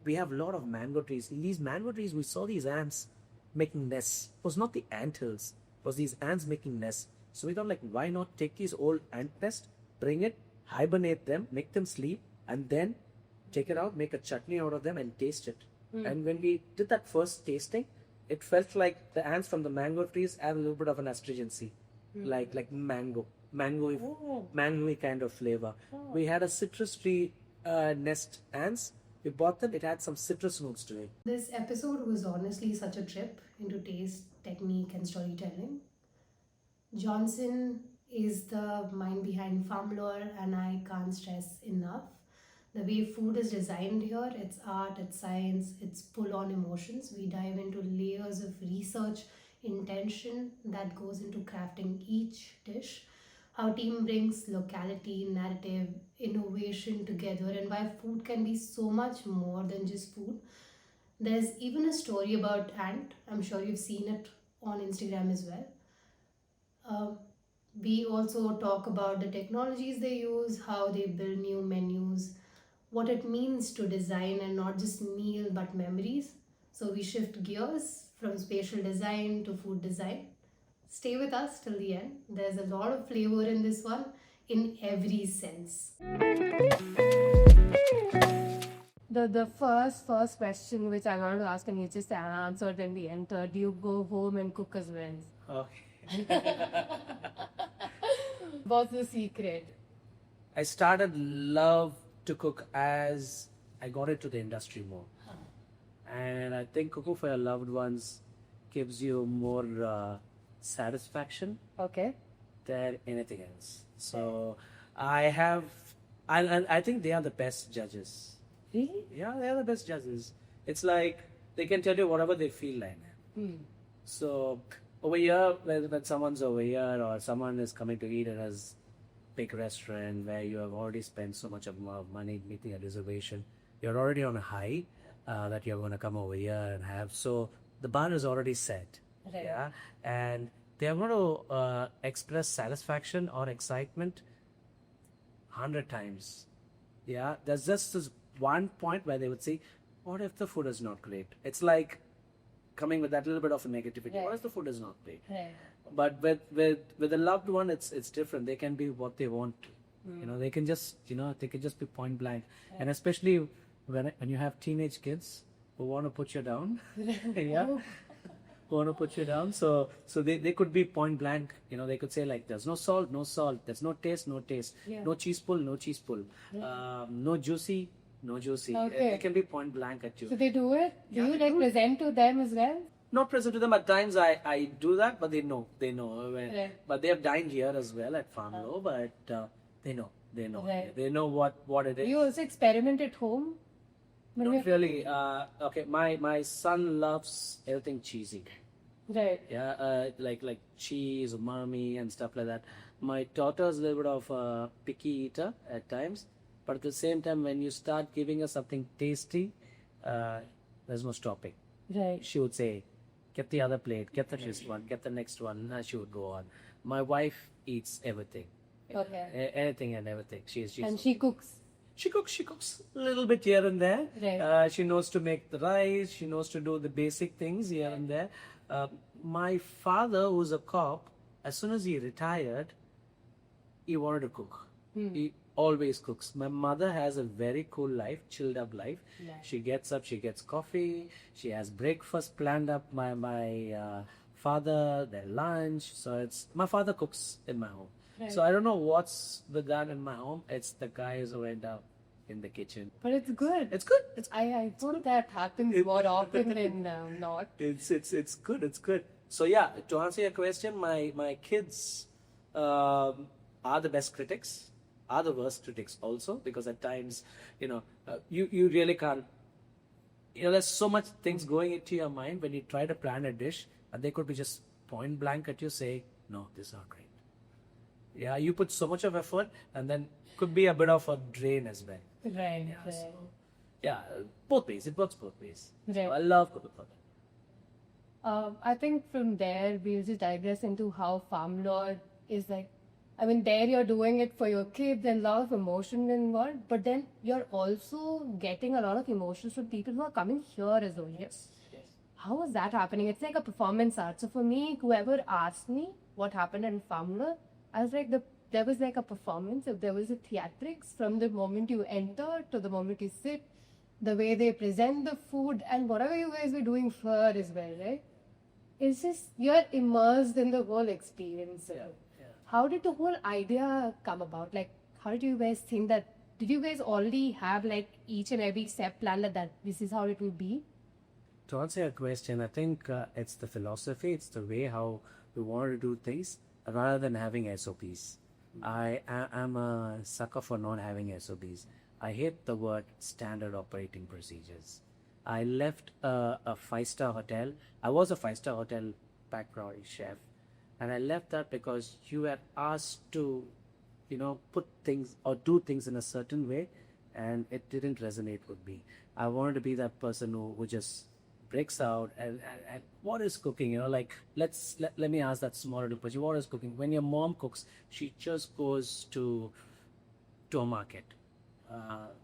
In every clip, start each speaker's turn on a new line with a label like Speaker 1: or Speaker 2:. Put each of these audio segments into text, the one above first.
Speaker 1: We have a lot of mango trees. In these mango trees, we saw these ants making nests. It was not the ant hills, it was these ants making nests. So we thought, like, why not take these old ant nests, bring it, hibernate them, make them sleep, and then take it out, make a chutney out of them, and taste it. And when we did that first tasting, it felt like the ants from the mango trees had a little bit of an astringency, like mangoey kind of flavor. We had a citrus tree nest ants. We bought them. It had some citrus notes to it.
Speaker 2: This episode was honestly such a trip into taste, technique, and storytelling. Johnson is the mind behind Farmlore, and I can't stress enough the way food is designed here. It's art, it's science, it's full on emotions. We dive into layers of research, intention that goes into crafting each dish, how team brings locality, narrative, innovation together, and why food can be so much more than just food. There's even a story about ant. I'm sure you've seen it on Instagram as well. Uh, we also talk about the technologies they use, how they build new menus, what it means to design and not just meal but memories. So we shift gears from spatial design to food design. Stay with us till the end. There's a lot of flavor in this one in every sense. The first question which I wanted to ask and you just answered in the end, do you go home and cook as well?
Speaker 1: Okay.
Speaker 2: What's the secret?
Speaker 1: I started love to cook as I got into the industry more. And I think cooking for your loved ones gives you more satisfaction
Speaker 2: Okay.
Speaker 1: than anything else. So I think they are the best judges.
Speaker 2: Really?
Speaker 1: Yeah, they are the best judges. It's like they can tell you whatever they feel like. So over here, when someone's over here or someone is coming to eat at a big restaurant where you have already spent so much of money making a reservation, you're already on a high that you're going to come over here and have. So the bar is already set.
Speaker 2: Right.
Speaker 1: Yeah, and they are going to express satisfaction or excitement 100 times. Yeah, there's just this one point where they would say, what if the food is not great? It's like coming with that little bit of a negativity.
Speaker 2: Right.
Speaker 1: What if the food is not great?
Speaker 2: Right.
Speaker 1: But with a loved one, it's different. They can be what they want. They can just be point blank. And especially when you have teenage kids who want to put you down, yeah, who want to put you down. So they could be point blank. They could say like, there's no salt, no salt. There's no taste, no taste.
Speaker 2: Yeah.
Speaker 1: No cheese pull, no cheese pull. No juicy, no juicy.
Speaker 2: Okay.
Speaker 1: They can be point blank at you.
Speaker 2: So they do it? Do
Speaker 1: Yeah,
Speaker 2: you
Speaker 1: they
Speaker 2: like
Speaker 1: do it.
Speaker 2: present to them as well?
Speaker 1: Not present to them. At times I do that, but they know.
Speaker 2: Right.
Speaker 1: But they have dined here as well at Farmlore, but they know.
Speaker 2: Right.
Speaker 1: They know what it
Speaker 2: Do
Speaker 1: is.
Speaker 2: you also experiment at home?
Speaker 1: Not really. Okay, my son loves everything cheesy.
Speaker 2: Right.
Speaker 1: Yeah, like cheese, umami, and stuff like that. My daughter's a little bit of a picky eater at times, but at the same time, when you start giving her something tasty, there's no stopping.
Speaker 2: Right.
Speaker 1: She would say, get the other plate, get the next one, get the next one, and she would go on. My wife eats everything.
Speaker 2: Okay.
Speaker 1: Anything and everything. She's
Speaker 2: And she cooks.
Speaker 1: She cooks a little bit here and there.
Speaker 2: Right.
Speaker 1: She knows to make the rice. She knows to do the basic things here and there. My father, who's a cop, as soon as he retired, he wanted to cook. He always cooks. My mother has a very cool life, chilled up life.
Speaker 2: Yeah.
Speaker 1: She gets up, she gets coffee, she has breakfast planned up. My father, their lunch. So it's my father cooks in my home.
Speaker 2: Right.
Speaker 1: So I don't know what's the done in my home. It's the guys who end up in the kitchen.
Speaker 2: But it's good.
Speaker 1: It's good.
Speaker 2: I thought that happens more often than not.
Speaker 1: It's good. It's good. So yeah, to answer your question, my kids are the best critics, are the worst critics also, because at times, you really can't. There's so much things going into your mind when you try to plan a dish, and they could be just point blank at you, say, no, this is not great. Yeah, you put so much of effort, and then could be a bit of a drain as well.
Speaker 2: Right.
Speaker 1: Yeah,
Speaker 2: Right.
Speaker 1: so, yeah, both ways. It works both ways.
Speaker 2: Right.
Speaker 1: So I love cooking for them.
Speaker 2: I think from there we'll just digress into how Farmlore is like
Speaker 3: I mean, there you're doing it for your kids and a lot of emotion involved, but then you're also getting a lot of emotions from people who are coming here as well.
Speaker 1: Yes. Yes.
Speaker 3: How was that happening? It's like a performance art. So for me, whoever asked me what happened in Farmlore, I was like, there was like a performance. If there was a theatrics from the moment you enter to the moment you sit, the way they present the food and whatever you guys were doing here as well, right? It's just you're immersed in the whole experience.
Speaker 1: Yeah.
Speaker 3: How did the whole idea come about? Like, how did you guys think that? Did you guys already have like each and every step planned that this is how it will be?
Speaker 1: To answer your question, I think it's the philosophy, it's the way how we want to do things rather than having SOPs. I am a sucker for not having SOPs. I hate the word standard operating procedures. I left a five-star hotel. I was a five-star hotel background chef, and I left that because you were asked to, put things or do things in a certain way, and it didn't resonate with me. I wanted to be that person who just breaks out and what is cooking, like let me ask that small little question. What is cooking? When your mom cooks, she just goes to a market.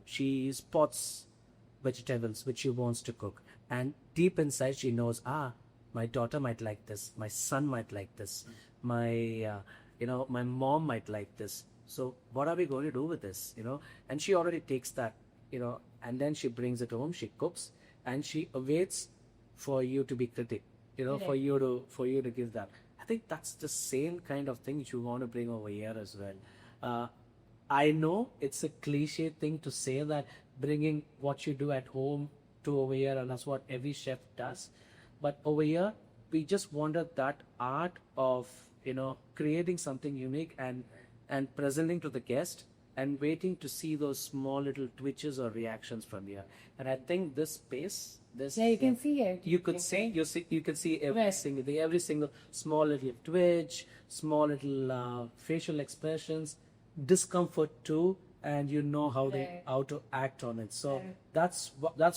Speaker 1: She spots vegetables which she wants to cook, and deep inside she knows, my daughter might like this, my son might like this, my mom might like this. So what are we going to do with this? And she already takes that, and then she brings it home, she cooks, and she awaits for you to be critic, for you to give that. I think that's the same kind of thing you want to bring over here as well. I know it's a cliche thing to say that bringing what you do at home to over here, and that's what every chef does. But over here, we just wanted that art of, creating something unique and presenting to the guest and waiting to see those small little twitches or reactions from here. And I think this space,
Speaker 3: you can see it.
Speaker 1: You can see every single small little twitch, small little facial expressions, discomfort too, and how to act on it. So that's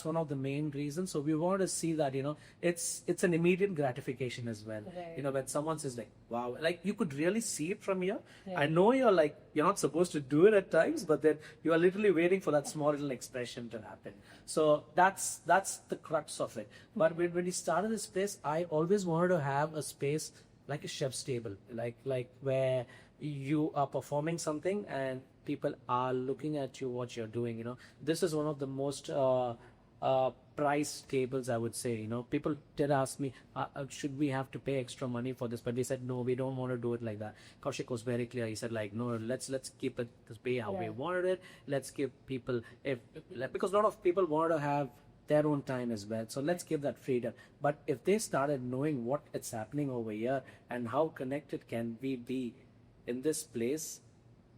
Speaker 1: one of the main reasons. So we want to see that it's an immediate gratification as well. When someone says like, wow, like you could really see it from here. I know you're not supposed to do it at times, but then you are literally waiting for that small little expression to happen. So that's the crux of it. But when we started this place, I always wanted to have a space like a chef's table, like where you are performing something and people are looking at you, what you're doing. This is one of the most price tables, I would say. People did ask me, should we have to pay extra money for this? But we said, no, we don't want to do it like that. Kaushik was very clear. He said no, let's keep it this way how we wanted it. Let's give people, because a lot of people wanted to have their own time as well. So let's give that freedom. But if they started knowing what it's happening over here and how connected can we be in this place,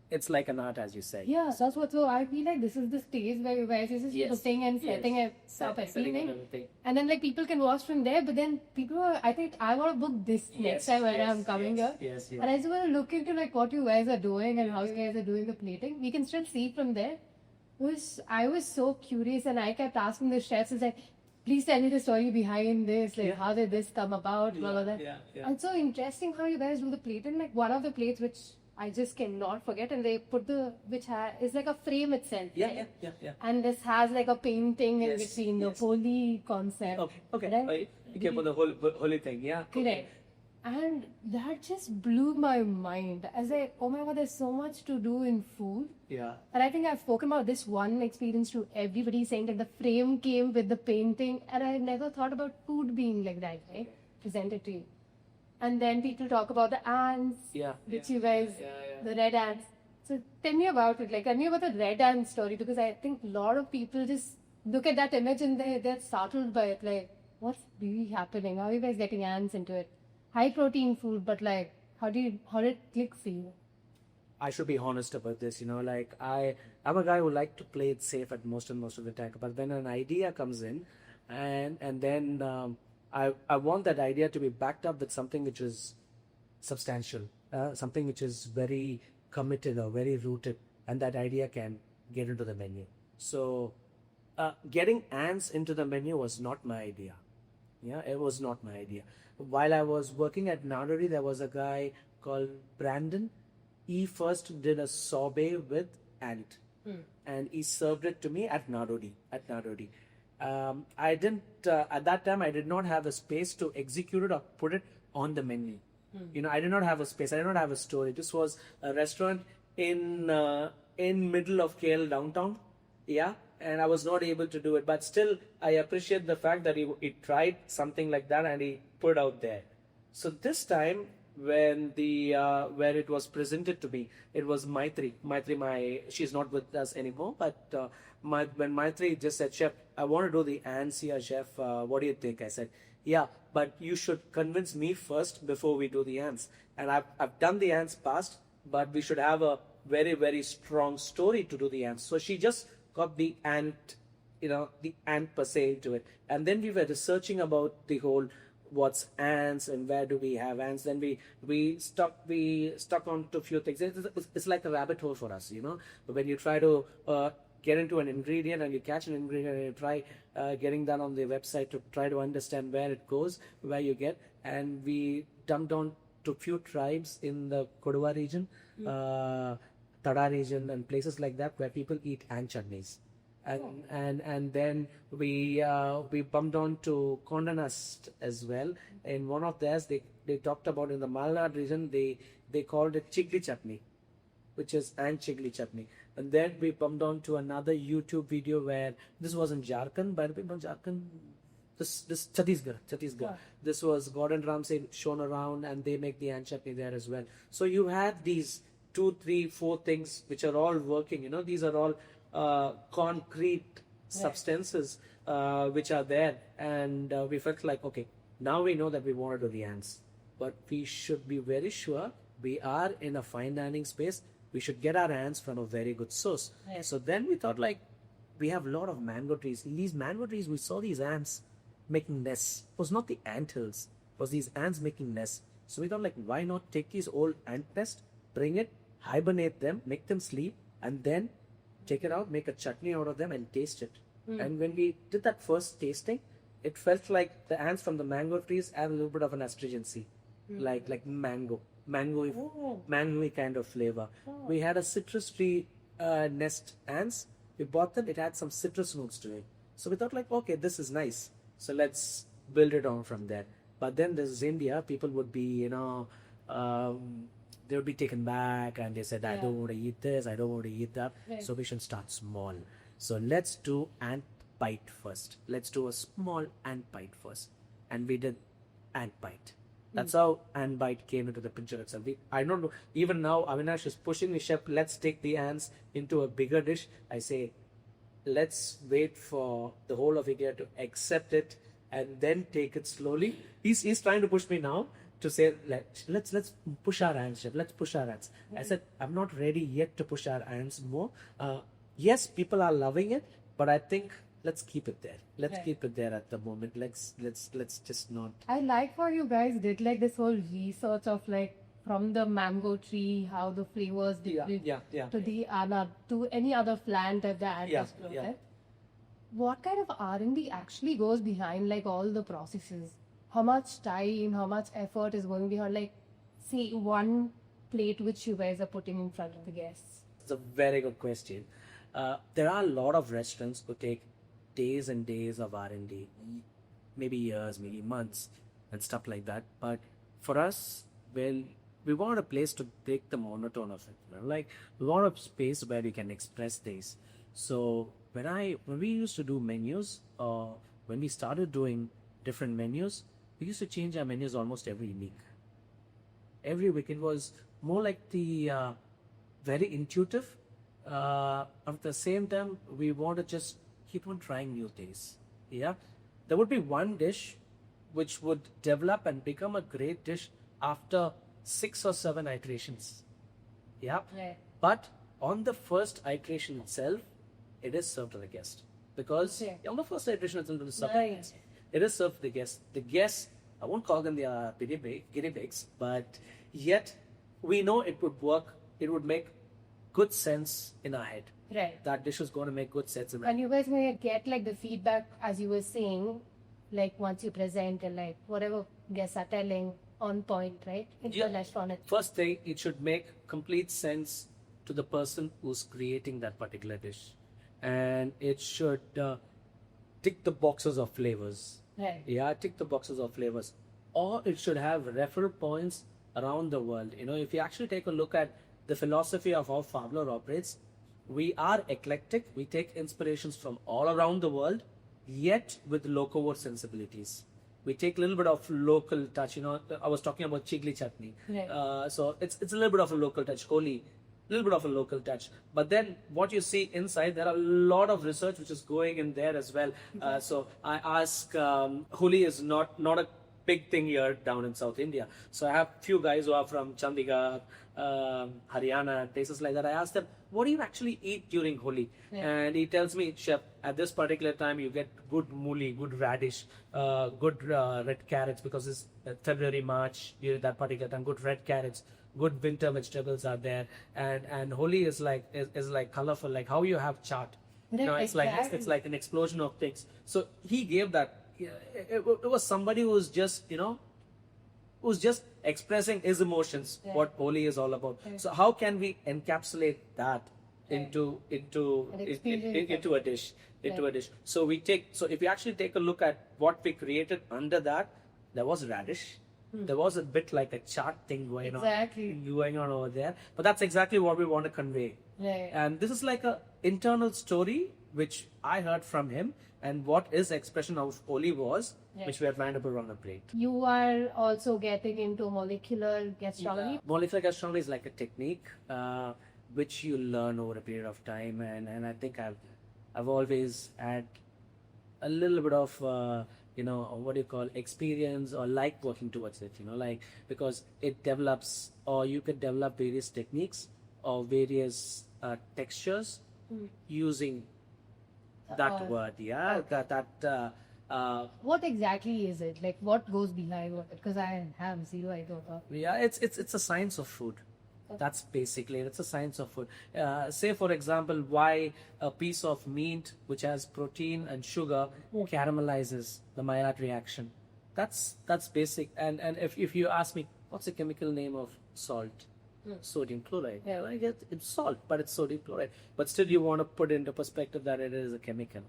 Speaker 1: it's like an art, as you say.
Speaker 3: Yeah, that's what. So I feel like this is the stage where you guys is just putting and setting it up everything, and then like people can watch from there. But then I think I want to book this next time when I'm coming here. And I just want to look into like what you guys are doing and how you guys are doing the plating. We can still see from there. I was so curious, and I kept asking the chefs, is like, please tell me the story behind this. Like, how did this come about? Blah blah blah. And so interesting how you guys do the plating. Like one of the plates which I just cannot forget, and they put is like a frame itself.
Speaker 1: Yeah.
Speaker 3: And this has like a painting in between, the holy concept.
Speaker 1: Okay.
Speaker 3: Right?
Speaker 1: You came for the holy thing, yeah.
Speaker 3: Correct. And that just blew my mind. I was like, oh my god, there's so much to do in food.
Speaker 1: Yeah.
Speaker 3: And I think I've spoken about this one experience to everybody, saying that the frame came with the painting, and I never thought about food being like that, right? Presented to you. And then people talk about the ants, which you guys, the red ants. So tell me about it. Like, tell me about the red ant story, because I think a lot of people just look at that image and they're startled by it. Like, what's really happening? How are you guys getting ants into it? High protein food, but like, how did it click for you?
Speaker 1: I should be honest about this. Like I'm a guy who like to play it safe at most of the time. But when an idea comes in, and then I want that idea to be backed up with something which is substantial, something which is very committed or very rooted, and that idea can get into the menu. So getting ants into the menu was not my idea. Yeah, it was not my idea. While I was working at Nadari, there was a guy called Brandon. he first did a sorbet with ant, and he served it to me at Narodi. I didn't at that time. I did not have a space to execute it or put it on the menu. I did not have a space. I did not have a story. This was a restaurant in middle of KL downtown. Yeah, and I was not able to do it. But still, I appreciate the fact that he tried something like that and he put out there. So this time, when where it was presented to me, it was Maitri. She's not with us anymore. But when Maitri just said, "Chef, I want to do the ants here, Chef. What do you think?" I said, "Yeah, but you should convince me first before we do the ants." And I've done the ants past, but we should have a very, very strong story to do the ants. So she just got the ant, the ant per se into it. And then we were researching about the whole what's ants and where do we have ants. Then we stuck on to a few things. It's like a rabbit hole for us, when you try to get into an ingredient and you catch an ingredient and you try getting that on the website to try to understand where it goes, where you get. And we dumped on to few tribes in the Kodua region, Tada region, and places like that where people eat ant chutneys. And then we bumped on to Condé Nast as well. In one of theirs, they talked about in the Malnad region, they called it chigli chutney, which is ant chigli chutney. And then we bumped on to another YouTube video where this was in Jharkhand, by the way, Jharkhand. This Chhattisgarh. Yeah. This was Gordon Ramsay shown around, and they make the ant chutney there as well. So you have these 2, 3, 4 things which are all working. These are all concrete substances which are there, and we felt like, okay, now we know that we want to do the ants, but we should be very sure we are in a fine dining space. We should get our ants from a very good source. Yes. So then we thought, like, we have a lot of mango trees. In these mango trees, we saw these ants making nests. It was not the ant hills, it was these ants making nests. So we thought, like, why not take these old ant nests, bring it, hibernate them, make them sleep, and then take it out, make a chutney out of them and taste it. And when we did that first tasting, it felt like the ants from the mango trees had a little bit of an astringency, like mango-y kind of flavor. We had a citrus tree nest ants. We bought them, it had some citrus notes to it. So we thought, like, okay, this is nice. So let's build it on from there. But then this is India, people would be, they would be taken back and they said, I don't want to eat this, I don't want to eat that. Right. So we should start small. So let's do ant bite first. Let's do a small ant bite first. And we did ant bite. That's how ant bite came into the picture itself. I don't know, even now Avinash is pushing me, Chef, let's take the ants into a bigger dish. I say, let's wait for the whole of India to accept it and then take it slowly. He's trying to push me now to say, let's push our ants, Chef. Let's push our ants. I said, I'm not ready yet to push our ants more. Yes, people are loving it, but I think let's keep it there. Let's keep it there at the moment. Let's just not.
Speaker 3: I like how you guys did like this whole research of like from the mango tree, how the flavors different to the to any other plant that the ant has grown. What kind of R&D actually goes behind like all the processes? How much time, how much effort is going behind, like, say, one plate which you guys are putting in front of the guests?
Speaker 1: It's a very good question. There are a lot of restaurants who take days and days of R&D, maybe years, maybe months, and stuff like that. But for us, well, we want a place to break the monotone of it. Like, we want a space where we can express things. So when we used to do menus, when we started doing different menus, we used to change our menus almost every week. Every week it was more like the very intuitive. At the same time, we want to just keep on trying new things. Yeah, there would be one dish which would develop and become a great dish after 6 or 7 iterations. Yeah, but on the first iteration itself, it is served to the guest because on the first iteration itself, it is served to the guest. It is served to the guests. The guests, I won't call them the guinea pigs, but yet we know it would work. It would make good sense in our head.
Speaker 3: Right.
Speaker 1: That dish is going to make good sense in our
Speaker 3: head. And you guys may get like the feedback, as you were saying, like once you present and like whatever guests are telling, on point, right? It's
Speaker 1: Yeah.
Speaker 3: the restaurant.
Speaker 1: First thing, it should make complete sense to the person who's creating that particular dish, and it should tick the boxes of flavors.
Speaker 3: Right.
Speaker 1: Yeah, tick the boxes of flavors, or it should have referral points around the world. If you actually take a look at the philosophy of how Farmlore operates, we are eclectic. We take inspirations from all around the world, yet with local sensibilities. We take a little bit of local touch. I was talking about chigli chutney.
Speaker 3: Right.
Speaker 1: So it's a little bit of a local touch. Holi, a little bit of a local touch. But then what you see inside, there are a lot of research which is going in there as well. So I ask, Holi is not a big thing here down in South India. So I have few guys who are from Chandigarh, Haryana, places like that. I ask them, what do you actually eat during Holi?
Speaker 3: Yeah.
Speaker 1: And he tells me, chef, at this particular time you get good mooli, good radish, good red carrots, because it's February, March, during that particular time, good red carrots, good winter vegetables are there. And Holi is like colorful, like how you have chaat. It's like an explosion of things. So he gave that. It was somebody who's just expressing his emotions, what Holi is all about. So how can we encapsulate that into a dish? So if you actually take a look at what we created under that, there was radish. There was a bit like a chart thing going on over there. But that's exactly what we want to convey.
Speaker 3: Right.
Speaker 1: And this is like a internal story which I heard from him, and what his expression of Holi was, which we are trying to put on a plate.
Speaker 3: You are also getting into molecular gastronomy.
Speaker 1: Molecular gastronomy is like a technique which you learn over a period of time, and I think I've always had a little bit of what do you call, experience, or like working towards it, because it develops, or you could develop various techniques or various textures using that word.
Speaker 3: Okay. What exactly is it? Like, what goes behind it? Because I have zero idea.
Speaker 1: Yeah, it's a science of food. That's basically it. It's a science of food. Say, for example, why a piece of meat which has protein and sugar caramelizes the Maillard reaction. That's basic. And if you ask me, what's the chemical name of salt? Sodium chloride. Yeah, I get it's salt, but it's sodium chloride. But still, you want to put into perspective that it is a chemical.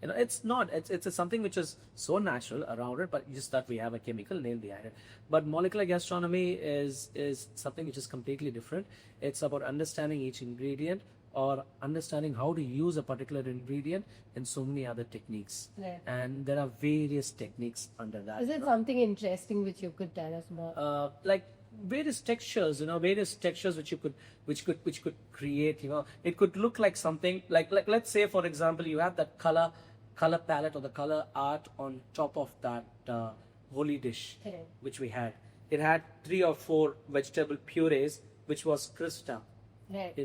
Speaker 1: It's not. It's something which is so natural around it, but just that we have a chemical name behind it. But molecular gastronomy is something which is completely different. It's about understanding each ingredient, or understanding how to use a particular ingredient in so many other techniques.
Speaker 3: Right.
Speaker 1: And there are various techniques under that.
Speaker 3: Is it something interesting which you could tell us about?
Speaker 1: Like various textures, which could create, it could look like something like let's say, for example, you have that color palette or the color art on top of that Holi dish, which we had. It had 3 or 4 vegetable purees, which was crisped up.
Speaker 3: Right.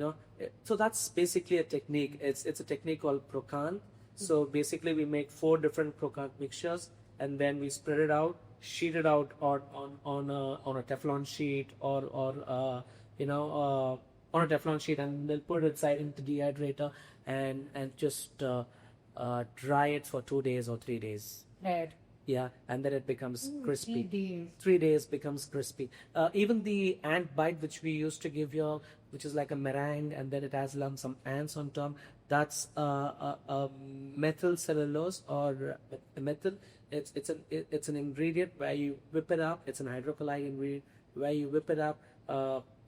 Speaker 1: So that's basically a technique. It's a technique called Procan. So basically, we make 4 different Procan mixtures, and then we spread it out, sheet it out on a Teflon sheet, or on a Teflon sheet, and they'll put it inside into the dehydrator and just dry it for 2 days or 3 days.
Speaker 3: Right.
Speaker 1: Yeah, and then it becomes crispy.
Speaker 3: 3 days.
Speaker 1: 3 days becomes crispy. Even the ant bite which we used to give you, which is like a meringue, and then it has some ants on top. That's methyl cellulose, or methyl. It's an ingredient where you whip it up. It's an hydrocolloid ingredient where you whip it up,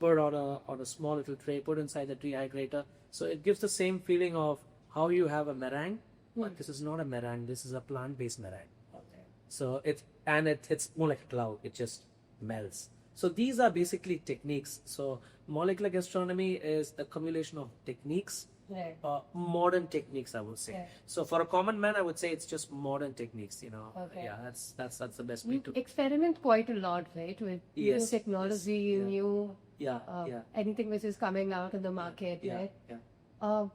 Speaker 1: put on a small little tray, put inside the dehydrator. So it gives the same feeling of how you have a meringue, but this is not a meringue. This is a plant-based meringue.
Speaker 3: Okay.
Speaker 1: So it's more like a cloud. It just melts. So these are basically techniques. So molecular gastronomy is a accumulation of techniques.
Speaker 3: Right.
Speaker 1: Modern techniques, I would say.
Speaker 3: Yeah.
Speaker 1: So for a common man, I would say it's just modern techniques.
Speaker 3: Okay.
Speaker 1: Yeah, that's the best way
Speaker 3: You
Speaker 1: to.
Speaker 3: experiment quite a lot, right? With new
Speaker 1: Yes,
Speaker 3: technology,
Speaker 1: yes, yeah.
Speaker 3: new
Speaker 1: Yeah.
Speaker 3: anything which is coming out in the market,
Speaker 1: Yeah.
Speaker 3: right?
Speaker 1: Yeah.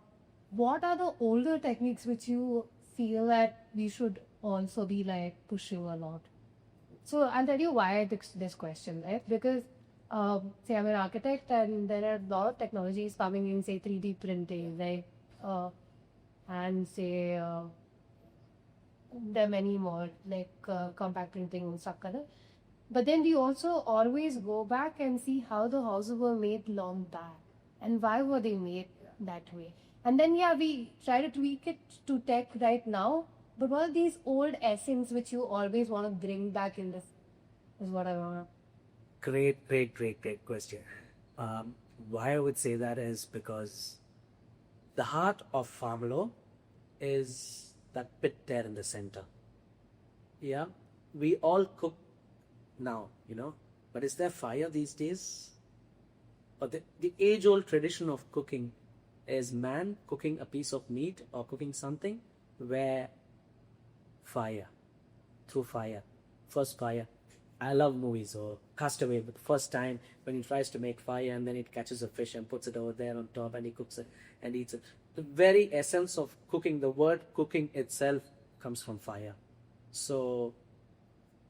Speaker 3: What are the older techniques which you feel that we should also be like pushing a lot? So I'll tell you why this question, right? Because say I'm an architect, and there are a lot of technologies coming in, say 3D printing, right? And say there are many more like compact printing and stuff. But then we also always go back and see how the houses were made long back and why were they made that way. And then, yeah, we try to tweak it to tech right now. But what are these old essence which you always want to bring back in this is what I want to.
Speaker 1: Great question. Why I would say that is because the heart of Farmlore is that pit there in the center. Yeah, we all cook now, but is there fire these days? But the age-old tradition of cooking is man cooking a piece of meat or cooking something where fire, through fire, first fire. I love movies or Castaway, but the first time when he tries to make fire and then it catches a fish and puts it over there on top and he cooks it and eats it. The very essence of cooking, the word cooking itself comes from fire. So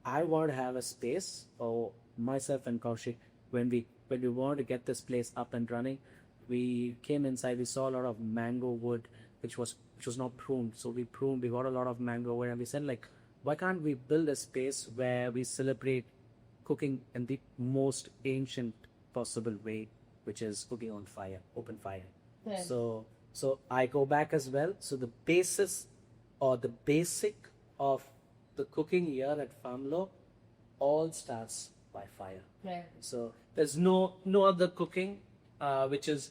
Speaker 1: I want to have a space, or myself and Kaushik, when we wanted to get this place up and running, we came inside, we saw a lot of mango wood, which was not pruned. So we got a lot of mango wood, and we said, like, why can't we build a space where we celebrate cooking in the most ancient possible way, which is cooking on fire, open fire.
Speaker 3: Yeah.
Speaker 1: So I go back as well. So the basis or the basic of the cooking here at Farmlore all starts by fire.
Speaker 3: Right.
Speaker 1: So there's no other cooking which is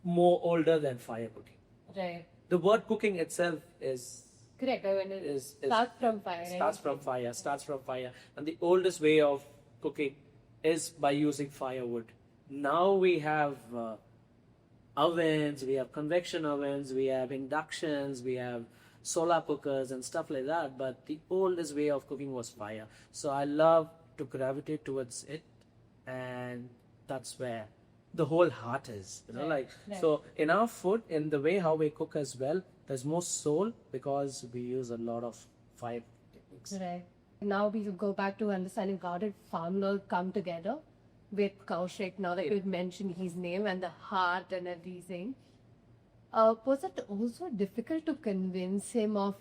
Speaker 1: more older than fire cooking.
Speaker 3: Right.
Speaker 1: The word cooking itself is
Speaker 3: Correct. I mean, it starts from fire. Right?
Speaker 1: Starts from fire. And the oldest way of cooking is by using firewood. Now we have ovens, we have convection ovens, we have inductions, we have solar cookers and stuff like that. But the oldest way of cooking was fire. So I love to gravitate towards it, and that's where the whole heart is.
Speaker 3: Right.
Speaker 1: So in our food, in the way how we cook as well, there's more soul because we use a lot of fire techniques.
Speaker 3: Right. Now we go back to understanding how did Farmlore come together with Kaushik, now that you've mentioned his name and the heart and everything. Was it also difficult to convince him of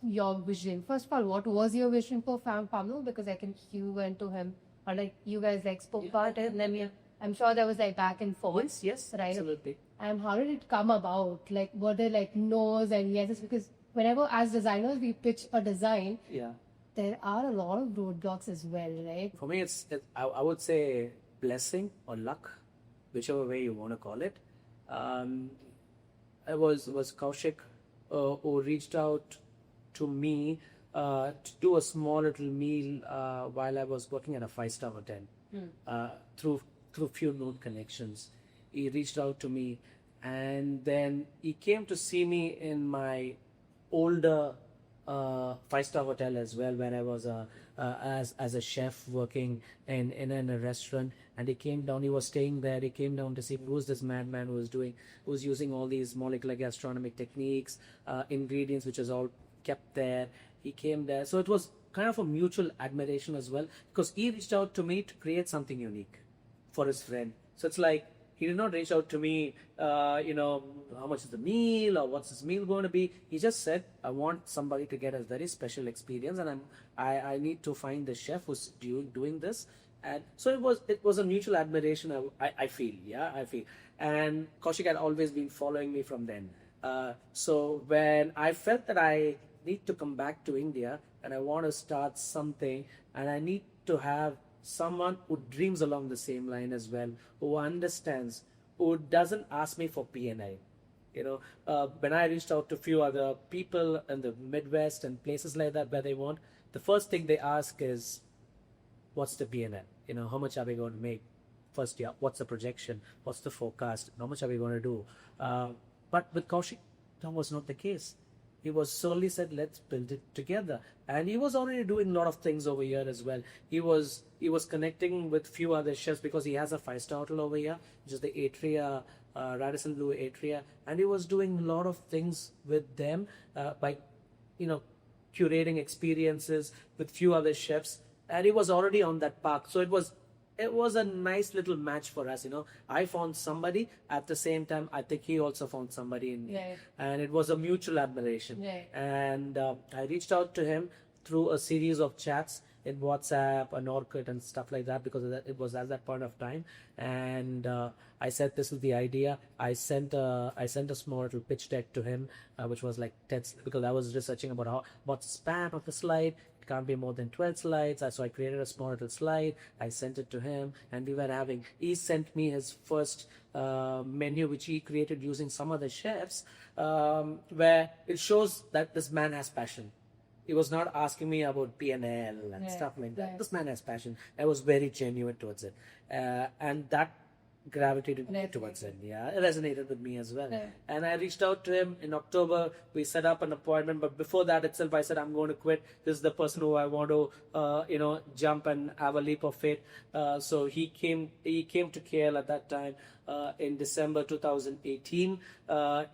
Speaker 3: your vision? First of all, what was your vision for Farmlore? Because I think you went to him, or you guys spoke about it, and then I'm sure there was back and forth.
Speaker 1: Yes,
Speaker 3: right?
Speaker 1: Absolutely.
Speaker 3: And how did it come about? Were there no's and yeses? Because whenever as designers we pitch a design, there are a lot of roadblocks as well, right?
Speaker 1: For me, I would say blessing or luck, whichever way you want to call it. It was Kaushik who reached out to me to do a small little meal while I was working at a 5-star hotel through few known connections. He reached out to me, and then he came to see me in my older 5-star hotel as well, where I was as a chef working in a restaurant. And he came down, he was staying there, he came down to see who's this madman who was using all these molecular gastronomic techniques, ingredients which is all kept there. He came there, so it was kind of a mutual admiration as well, because he reached out to me to create something unique for his friend. So it's like, he did not reach out to me, how much is the meal or what's this meal going to be. He just said, I want somebody to get a very special experience, and I need to find the chef who's doing this. And so it was a mutual admiration. I feel. And Kaushik had always been following me from then. So when I felt that I need to come back to India and I want to start something, and I need to have someone who dreams along the same line as well, who understands, who doesn't ask me for P&I. When I reached out to a few other people in the Midwest and places like that where they want, the first thing they ask is, what's the P&I? How much are we going to make first year? What's the projection? What's the forecast? How much are we going to do? But with Kaushik, that was not the case. He was solely said, let's build it together. And he was already doing a lot of things over here as well. He was connecting with few other chefs because he has a 5-star hotel over here, which is the Atria, Radisson Blue Atria. And he was doing a lot of things with them by, curating experiences with few other chefs. And he was already on that path. So it was a nice little match for us, I found somebody, at the same time I think he also found somebody in me. And it was a mutual admiration. And I reached out to him through a series of chats, in WhatsApp and Orkut and stuff like that, because it was at that point of time. And I said this is the idea. I sent a small little pitch deck to him, which was like 10, because I was researching about what's the span of the slide. It can't be more than 12 slides. So I created a small little slide. I sent it to him, and he sent me his first menu, which he created using some other chefs, where it shows that this man has passion. He was not asking me about P&L and stuff like that. This man has passion. I was very genuine towards it. And that gravitated me towards it. Yeah, it resonated with me as well. And I reached out to him in October. We set up an appointment. But before that itself, I said, I'm going to quit. This is the person who I want to, jump and have a leap of faith. So he came to KL at that time in December 2018.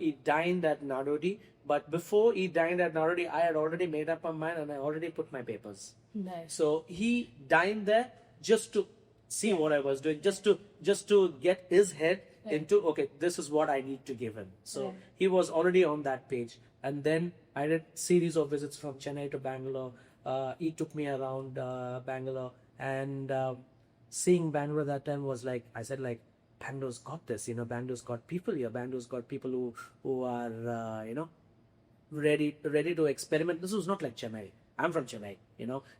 Speaker 1: He dined at Narodi. But before he dined at Narodi, I had already made up my mind and I already put my papers.
Speaker 3: Nice.
Speaker 1: So he dined there just to see what I was doing, just to get his head into, okay, this is what I need to give him. So he was already on that page. And then I did series of visits from Chennai to Bangalore. He took me around Bangalore, and seeing Bangalore at that time was like, I said, like, Bangalore's got this, Bangalore's got people here. Bangalore's got people who are, ready to experiment. This was not like Chennai. I'm from Chennai.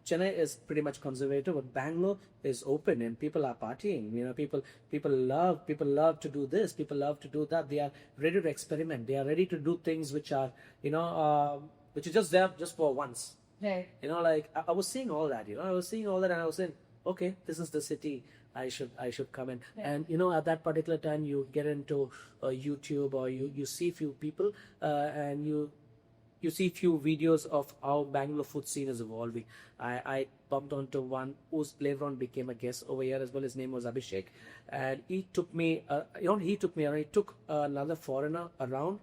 Speaker 1: Chennai is pretty much conservative, but Bangalore is open and people are partying. People love to do this. People love to do that. They are ready to experiment. They are ready to do things which are, which is just there just for once.
Speaker 3: Right.
Speaker 1: Like I was seeing all that. I was seeing all that, and I was saying, okay, this is the city. I should come in. And at that particular time, you get into YouTube, or you see few people, and you see few videos of how Bangalore food scene is evolving. I bumped onto one who's later on became a guest over here as well. His name was Abhishek, and he took me around. He took another foreigner around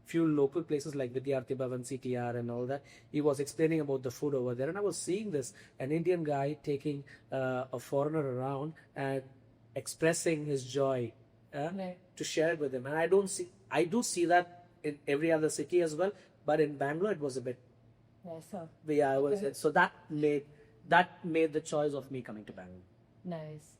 Speaker 1: few local places like Vidyarthi Bhavan, CTR and all that. He was explaining about the food over there, and I was seeing this, an Indian guy taking a foreigner around and expressing his joy to share it with him. And I do see that in every other city as well. But in Bangalore, it was a bit. So that made the choice of me coming to Bangalore.
Speaker 3: Nice.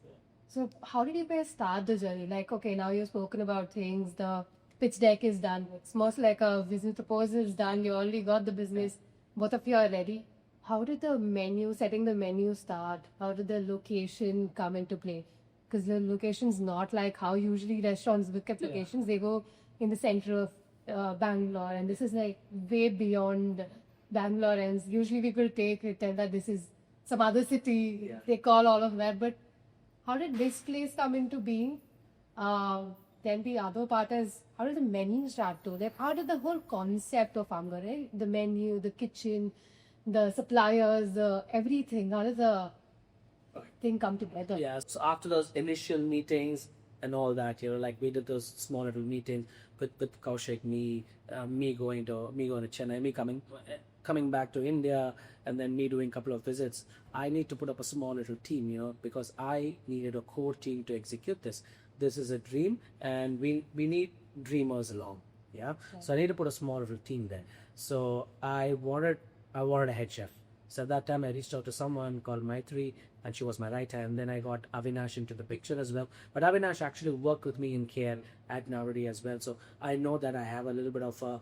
Speaker 3: So how did you guys start the journey? Like, okay, now you've spoken about things. The pitch deck is done. It's most like a business proposal is done. You already got the business. Both of you are ready. How did setting the menu start? How did the location come into play? Because the location's not like how usually restaurants look at locations. They go in the center of Bangalore, and this is like way beyond Bangalore, and usually people tell that this is some other city. They call all of that, but how did this place come into being? Then the other part is, how did the menu start to? Like, how did the whole concept of Farmlore, right? The menu, the kitchen, the suppliers, everything. How did the thing come together?
Speaker 1: Yeah. So after those initial meetings and all that, like we did those small little meetings with Kaushik, me going to Chennai, me coming back to India, and then me doing a couple of visits. I need to put up a small little team, because I needed a core team to execute this. This is a dream, and we need dreamers along. Yeah. So I need to put a small little team there. So I wanted a head chef. So at that time, I reached out to someone called Maitri, and she was my right hand. Then I got Avinash into the picture as well. But Avinash actually worked with me in KL at Narodi as well. So I know that I have a little bit of a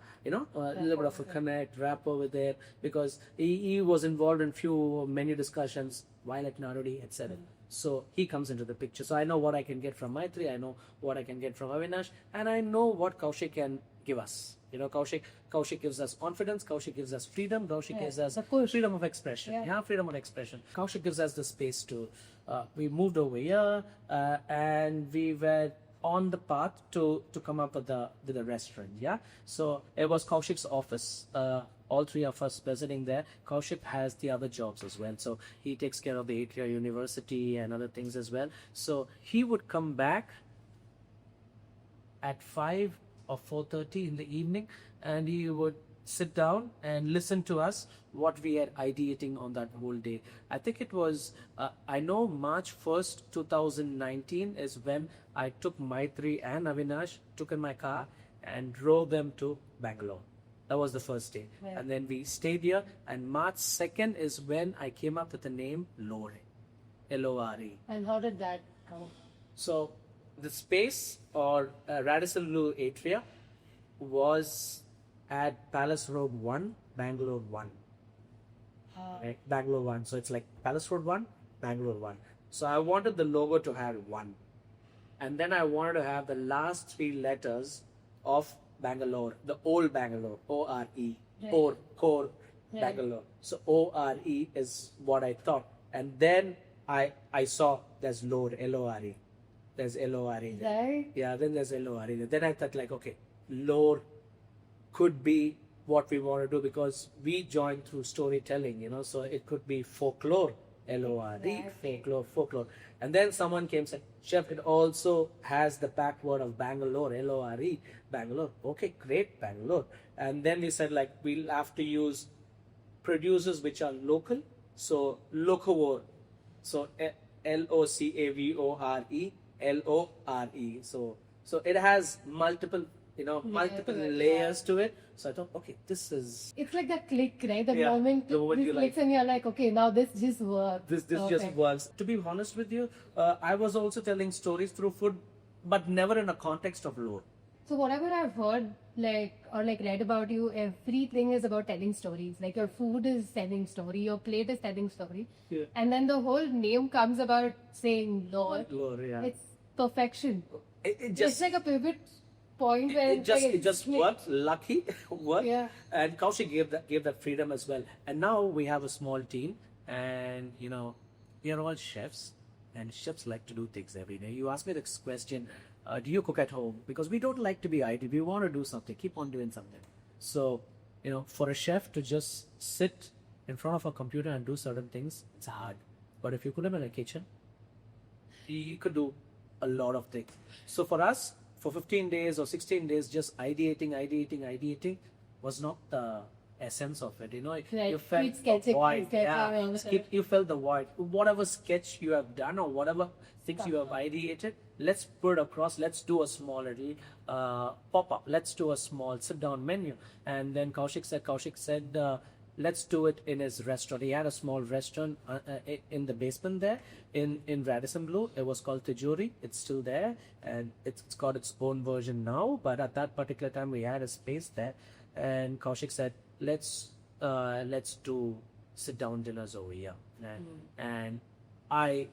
Speaker 1: connect, rapport with it, because he was involved in few menu discussions while at Narodi, etc. So he comes into the picture. So I know what I can get from Maitri, I know what I can get from Avinash, and I know what Kaushik can give us. Kaushik gives us confidence, Kaushik gives us freedom, Kaushik gives us freedom of expression. Freedom of expression. Kaushik gives us the space to, we moved over here, and we were on the path to come up with the restaurant. So it was Kaushik's office. All three of us visiting there. Kaushik has the other jobs as well. So he takes care of the 8-year university and other things as well. So he would come back at 5 or 4:30 in the evening, and he would sit down and listen to us what we are ideating on that whole day. I think it was, I know March 1st, 2019 is when I took Maitri and Avinash, took in my car and drove them to Bangalore. That was the first day.
Speaker 3: Yeah.
Speaker 1: And then we stayed here. And March 2nd is when I came up with the name Lore. Lore.
Speaker 3: And how did that come?
Speaker 1: So the space or Radisson Blue Atria was at Palace Road 1, Bangalore 1. Right? Bangalore 1. So it's like Palace Road 1, Bangalore 1. So I wanted the logo to have 1. And then I wanted to have the last 3 letters of Bangalore, the old Bangalore, O-R-E,
Speaker 3: Right.
Speaker 1: or core
Speaker 3: Right.
Speaker 1: Bangalore. So O-R-E is what I thought. And then I saw there's Lore, L-O-R-E. There's L-O-R-E there.
Speaker 3: Right?
Speaker 1: Yeah, then there's L-O-R-E there. Then I thought like, okay, Lore could be what we want to do because we joined through storytelling, so it could be folklore, L-O-R-E,
Speaker 3: Exactly.
Speaker 1: folklore. And then someone came and said, Chef, it also has the back word of Bangalore, L-O-R-E, Bangalore. Okay, great, Bangalore. And then we said like, we'll have to use producers which are local. So, locavore. So, Locavore, Lore. So it has multiple, multiple layers to it. So I thought, okay, this is
Speaker 3: It's like that click, right? The
Speaker 1: Yeah,
Speaker 3: moment
Speaker 1: the moment
Speaker 3: this
Speaker 1: you
Speaker 3: clicks
Speaker 1: like-
Speaker 3: and you're like, okay, now this just works.
Speaker 1: this just
Speaker 3: Perfect.
Speaker 1: works. To be honest with you, I was also telling stories through food, but never in a context of lore.
Speaker 3: So whatever I've heard, or read about you, everything is about telling stories. Like your food is telling story, your plate is telling story,
Speaker 1: Yeah.
Speaker 3: and then the whole name comes about saying lore.
Speaker 1: Lore, yeah.
Speaker 3: It's perfection.
Speaker 1: It
Speaker 3: It's
Speaker 1: just
Speaker 3: like a pivot point where
Speaker 1: it just worked. Lucky worked.
Speaker 3: Yeah.
Speaker 1: And Kaushik gave that freedom as well. And now we have a small team, and we are all chefs, and chefs like to do things every day. You ask me this question, do you cook at home? Because we don't like to be idle. We want to do something, keep on doing something. So, for a chef to just sit in front of a computer and do certain things, it's hard. But if you put them in a kitchen, you could do a lot of things. So for us, for 15 days or 16 days, just ideating was not the essence of it.
Speaker 3: Right.
Speaker 1: You felt
Speaker 3: Keep sketching,
Speaker 1: the void.
Speaker 3: keep
Speaker 1: Yeah.
Speaker 3: sketching.
Speaker 1: You felt the void. Whatever sketch you have done or whatever things you have ideated, let's put it across. Let's do a small little pop-up. Let's do a small sit-down menu. And then Kaushik said, let's do it in his restaurant. He had a small restaurant in the basement there in Radisson Blue. It was called Tijori. It's still there, and it's got its own version now. But at that particular time, we had a space there, and Kaushik said, let's do sit-down dinners over here. And I,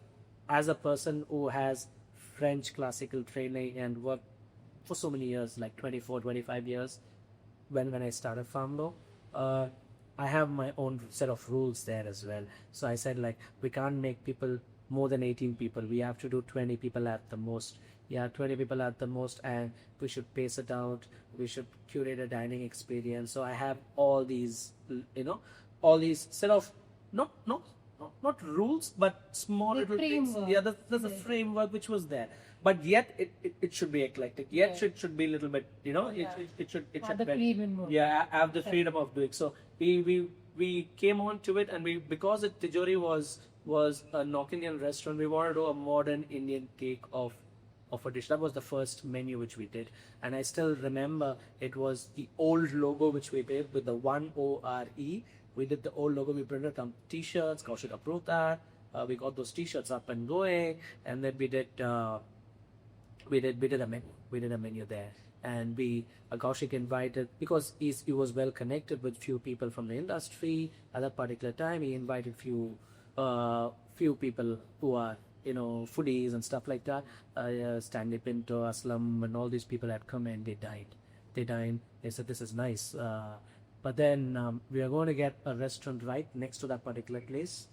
Speaker 1: as a person who has French classical training and worked for so many years, like 24, 25 years, when I started Farmlore, I have my own set of rules there as well. So I said, like, we can't make people more than 18 people. We have to do 20 people at the most. Yeah, 20 people at the most, and we should pace it out. We should curate a dining experience. So I have all these, all these set of not rules, but small
Speaker 3: The
Speaker 1: little things.
Speaker 3: framework.
Speaker 1: Yeah, there's a framework which was there, but yet it should be eclectic. Yet it should be a little bit, it should
Speaker 3: Have the
Speaker 1: be-
Speaker 3: freedom more.
Speaker 1: yeah, have the freedom of doing. So we came on to it, and because Tijori was a North Indian restaurant, we wanted to do a modern Indian take of a dish. That was the first menu which we did, and I still remember it was the old logo which we did with the 1ORE. We did the old logo. We printed on T-shirts. Kaushik approved that. We got those T-shirts up and going, and then we did a menu. We did a menu there, and Kaushik invited, because he was well connected with few people from the industry. At that particular time, he invited few people who are foodies and stuff like that. Stanley Pinto, Aslam, and all these people had come, and they dined. They said, this is nice. But then we are going to get a restaurant right next to that particular place.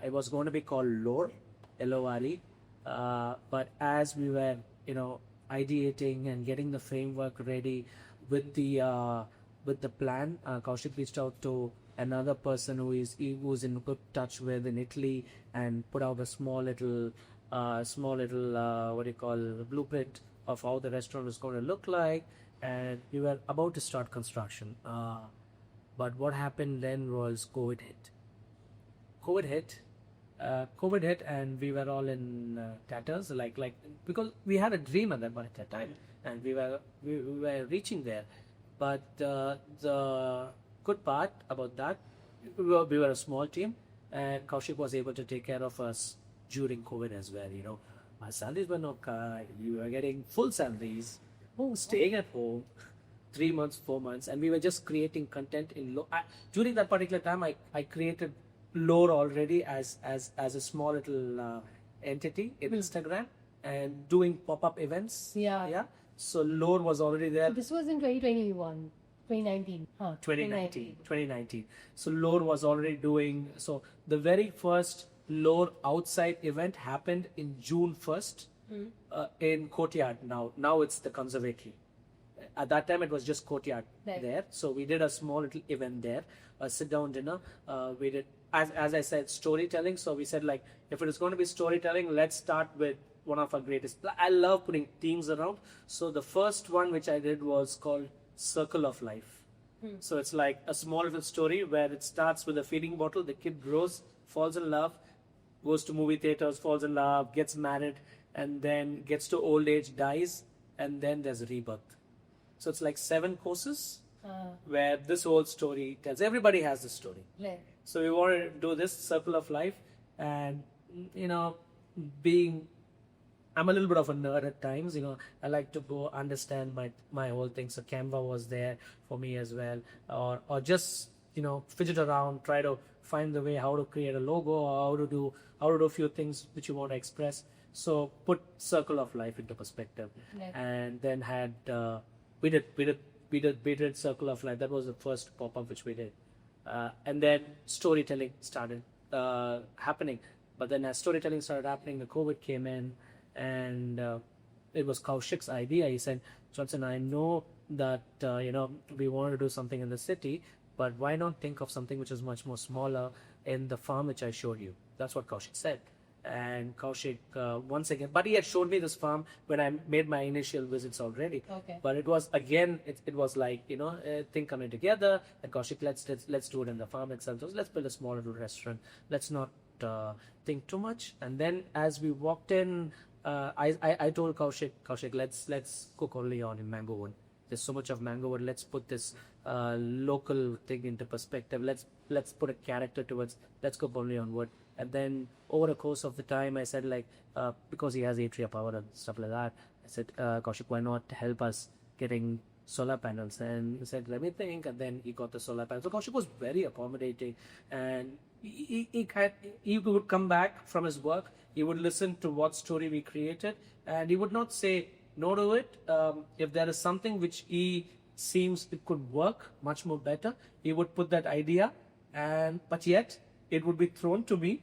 Speaker 1: It was going to be called Lore, Lore. But as we were, ideating and getting the framework ready with the plan, Kaushik reached out to another person who's in good touch with in Italy, and put out a small little blueprint of how the restaurant was going to look like. And we were about to start construction. But what happened then was COVID hit, and we were all in tatters, like because we had a dream at that time, and we were reaching there. But the good part about that, we were a small team, and Kaushik was able to take care of us during COVID as well. Our salaries were not cut. We were getting full salaries, staying at home, 3 months, 4 months, and we were just creating content during that particular time. I created Lore already as a small little entity in Instagram and doing pop-up events.
Speaker 3: Yeah.
Speaker 1: So Lore was already there.
Speaker 3: This was in 2021, 2019.
Speaker 1: 2019. So Lore was already doing. So the very first Lore outside event happened in June 1st in Courtyard. Now it's the conservatory. At that time, it was just Courtyard there. So we did a small little event there, a sit-down dinner. We did, as I said, storytelling. So we said, like, if it is going to be storytelling, let's start with one of our greatest. I love putting themes around. So the first one which I did was called Circle of Life. So it's like a small little story where it starts with a feeding bottle. The kid grows, falls in love, goes to movie theaters, falls in love, gets married, and then gets to old age, dies, and then there's a rebirth. So it's like 7 courses where this whole story tells. Everybody has this story.
Speaker 3: Right.
Speaker 1: So we want to do this Circle of Life, and I'm a little bit of a nerd at times. I like to go understand my whole thing. So Canva was there for me as well, or just fidget around, try to find the way how to create a logo, or how to do a few things which you want to express. So put Circle of Life into perspective, and then had we did Circle of Life. That was the first pop-up which we did, and then storytelling started happening. But then as storytelling started happening, the COVID came in, and it was Kaushik's idea. He said, Johnson, I know that we want to do something in the city, but why not think of something which is much more smaller in the farm which I showed you? That's what Kaushik said. And Kaushik, once again, but he had showed me this farm when I made my initial visits already.
Speaker 3: Okay.
Speaker 1: But it was, again, it was like, thing coming together. And Kaushik, let's do it in the farm itself. So let's build a small little restaurant. Let's not think too much. And then as we walked in, I told Kaushik, let's cook only in mango wood. There's so much of mango wood. Let's put this local thing into perspective. Let's put a character towards. Let's cook only on wood. And then over the course of the time, I said, like, because he has Atria power and stuff like that, I said, Kaushik, why not help us getting solar panels? And he said, let me think. And then he got the solar panels. So Kaushik was very accommodating, and he would come back from his work. He would listen to what story we created, and he would not say no to it. If there is something which he seems it could work much more better, he would put that idea, but yet it would be thrown to me.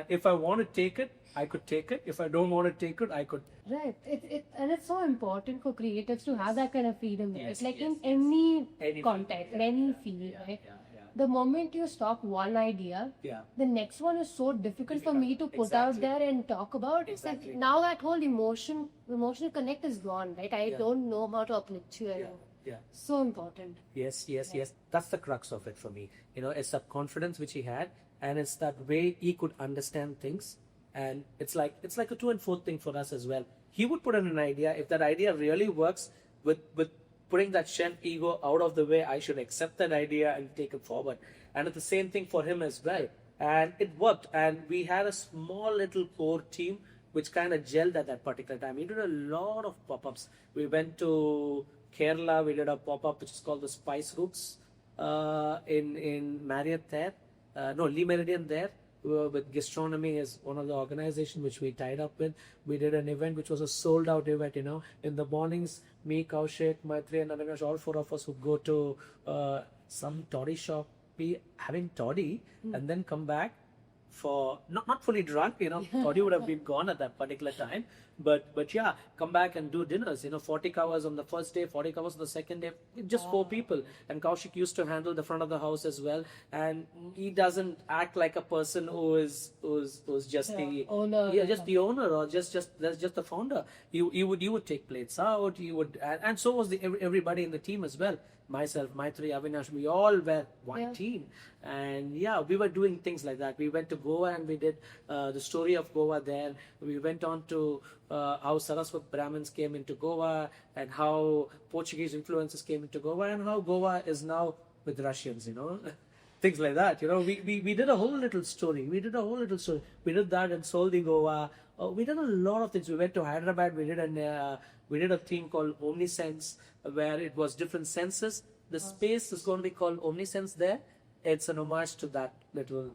Speaker 1: If I want to take it, I could take it. If I don't want to take it, I could.
Speaker 3: Right. And it's so important for creatives to have that kind of freedom.
Speaker 1: Yes,
Speaker 3: It's like
Speaker 1: yes,
Speaker 3: in
Speaker 1: yes.
Speaker 3: any context, in any field, right? The moment you stop one idea, the next one is so difficult for me to put out there and talk about. It's like now that whole emotional connect is gone, right? I don't know how to uplift you anymore. So important.
Speaker 1: Yes. That's the crux of it for me. It's the confidence which he had, and it's that way he could understand things. And it's like a 2 and 4 thing for us as well. He would put in an idea. If that idea really works, with putting that chef ego out of the way, I should accept that idea and take it forward. And it's the same thing for him as well. And it worked. And we had a small little core team which kind of gelled at that particular time. We did a lot of pop-ups. We went to Kerala. We did a pop-up which is called the Spice Roots in Marriott there. Lee Meridian there. With Gastronomy is one of the organizations which we tied up with. We did an event which was a sold out event, in the mornings, me, Kaushik, Maitri and Avinash, all 4 of us would go to some toddy shop, be having toddy, and then come back for, not fully drunk, toddy would have been gone at that particular time, but yeah, come back and do dinners, 40 covers on the first day, 40 covers on the second day, just 4 people. And Kaushik used to handle the front of the house as well, and he doesn't act like a person who's just the
Speaker 3: owner,
Speaker 1: just the owner, or just the founder. You would take plates out, and so was everybody in the team as well. myself, Maitri, Avinash, we all were one team. And yeah, we were doing things like that. We went to Goa and we did the story of Goa there. We went on to how Saraswat Brahmins came into Goa and how Portuguese influences came into Goa and how Goa is now with Russians, things like that. We did a whole little story. We did that and sold in Goa. We did a lot of things. We went to Hyderabad. We did a theme called Omnisense, where it was different senses. The space is going to be called Omnisense there. It's an homage to that little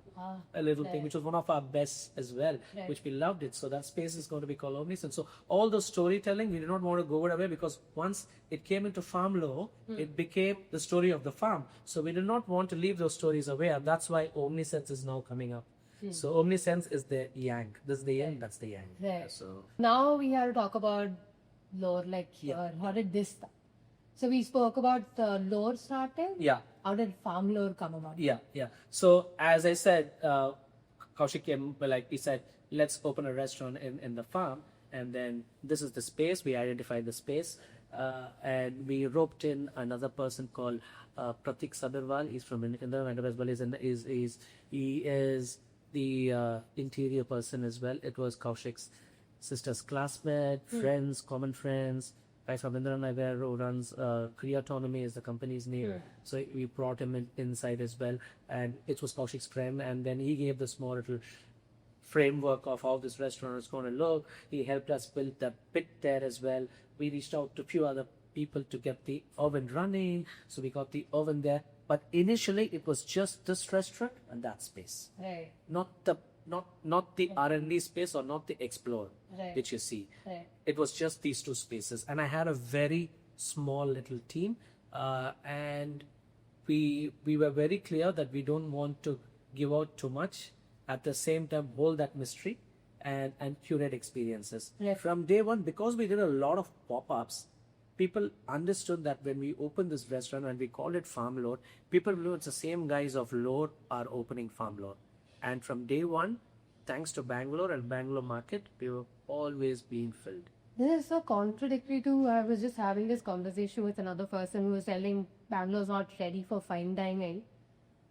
Speaker 1: thing, which was one of our best as well, which we loved it. So that space is going to be called Omnisense. So all the storytelling, we did not want to go away, because once it came into Farmlore, it became the story of the farm. So we did not want to leave those stories away, and that's why Omnisense is now coming up. So Omnisense is the yang. This is the yin, that's the yang.
Speaker 3: Right.
Speaker 1: So
Speaker 3: now we have to talk about lore, how did this start? So we spoke about the lore starting.
Speaker 1: Yeah.
Speaker 3: How did Farmlore come about?
Speaker 1: Yeah. So as I said, Kaushik came, he said, let's open a restaurant in the farm. And then this is the space. We identified the space. And we roped in another person called Pratik Sabirwal. He's from India as well. He is the interior person as well. It was Kaushik's sister's classmate, friends, common friends. Guy from India who runs Creatonomy is the company's name. So we brought him inside as well. And it was Kaushik's friend. And then he gave the small little framework of how this restaurant is going to look. He helped us build the pit there as well. We reached out to a few other people to get the oven running. So we got the oven there. But initially it was just this restaurant and that space.
Speaker 3: Right.
Speaker 1: Not the R&D space or not the Explore, which you see.
Speaker 3: Right.
Speaker 1: It was just these two spaces. And I had a very small little team. And we were very clear that we don't want to give out too much. At the same time, hold that mystery and curate experiences.
Speaker 3: Right.
Speaker 1: From day one, because we did a lot of pop-ups, people understood that when we opened this restaurant and we called it Farmlore, people knew it's the same guys of Lore are opening Farmlore. And from day one, thanks to Bangalore and Bangalore market, we were always being filled.
Speaker 3: This is so contradictory to, I was just having this conversation with another person who was telling Bangalore's not ready for fine dining.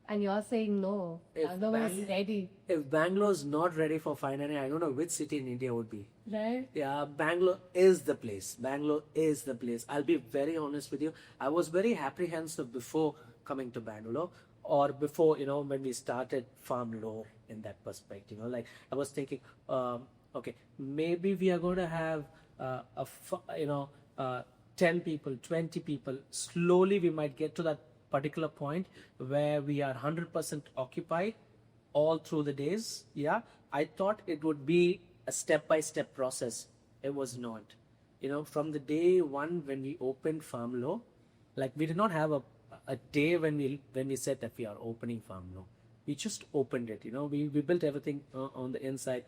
Speaker 3: And you're saying no, Bangalore is ready.
Speaker 1: If Bangalore's not ready for fine dining, I don't know which city in India would be.
Speaker 3: Right?
Speaker 1: Yeah, Bangalore is the place. Bangalore is the place. I'll be very honest with you. I was very apprehensive before coming to Bangalore, or before, when we started Farmlore in that perspective. I was thinking, okay, maybe we are going to have 10 people, 20 people. Slowly we might get to that particular point where we are 100% occupied all through the days. Yeah, I thought it would be a step-by-step process. It was not. From the day one when we opened Farmlore, we did not have a day when we said that we are opening Farmlore. We just opened it. We built everything on the inside.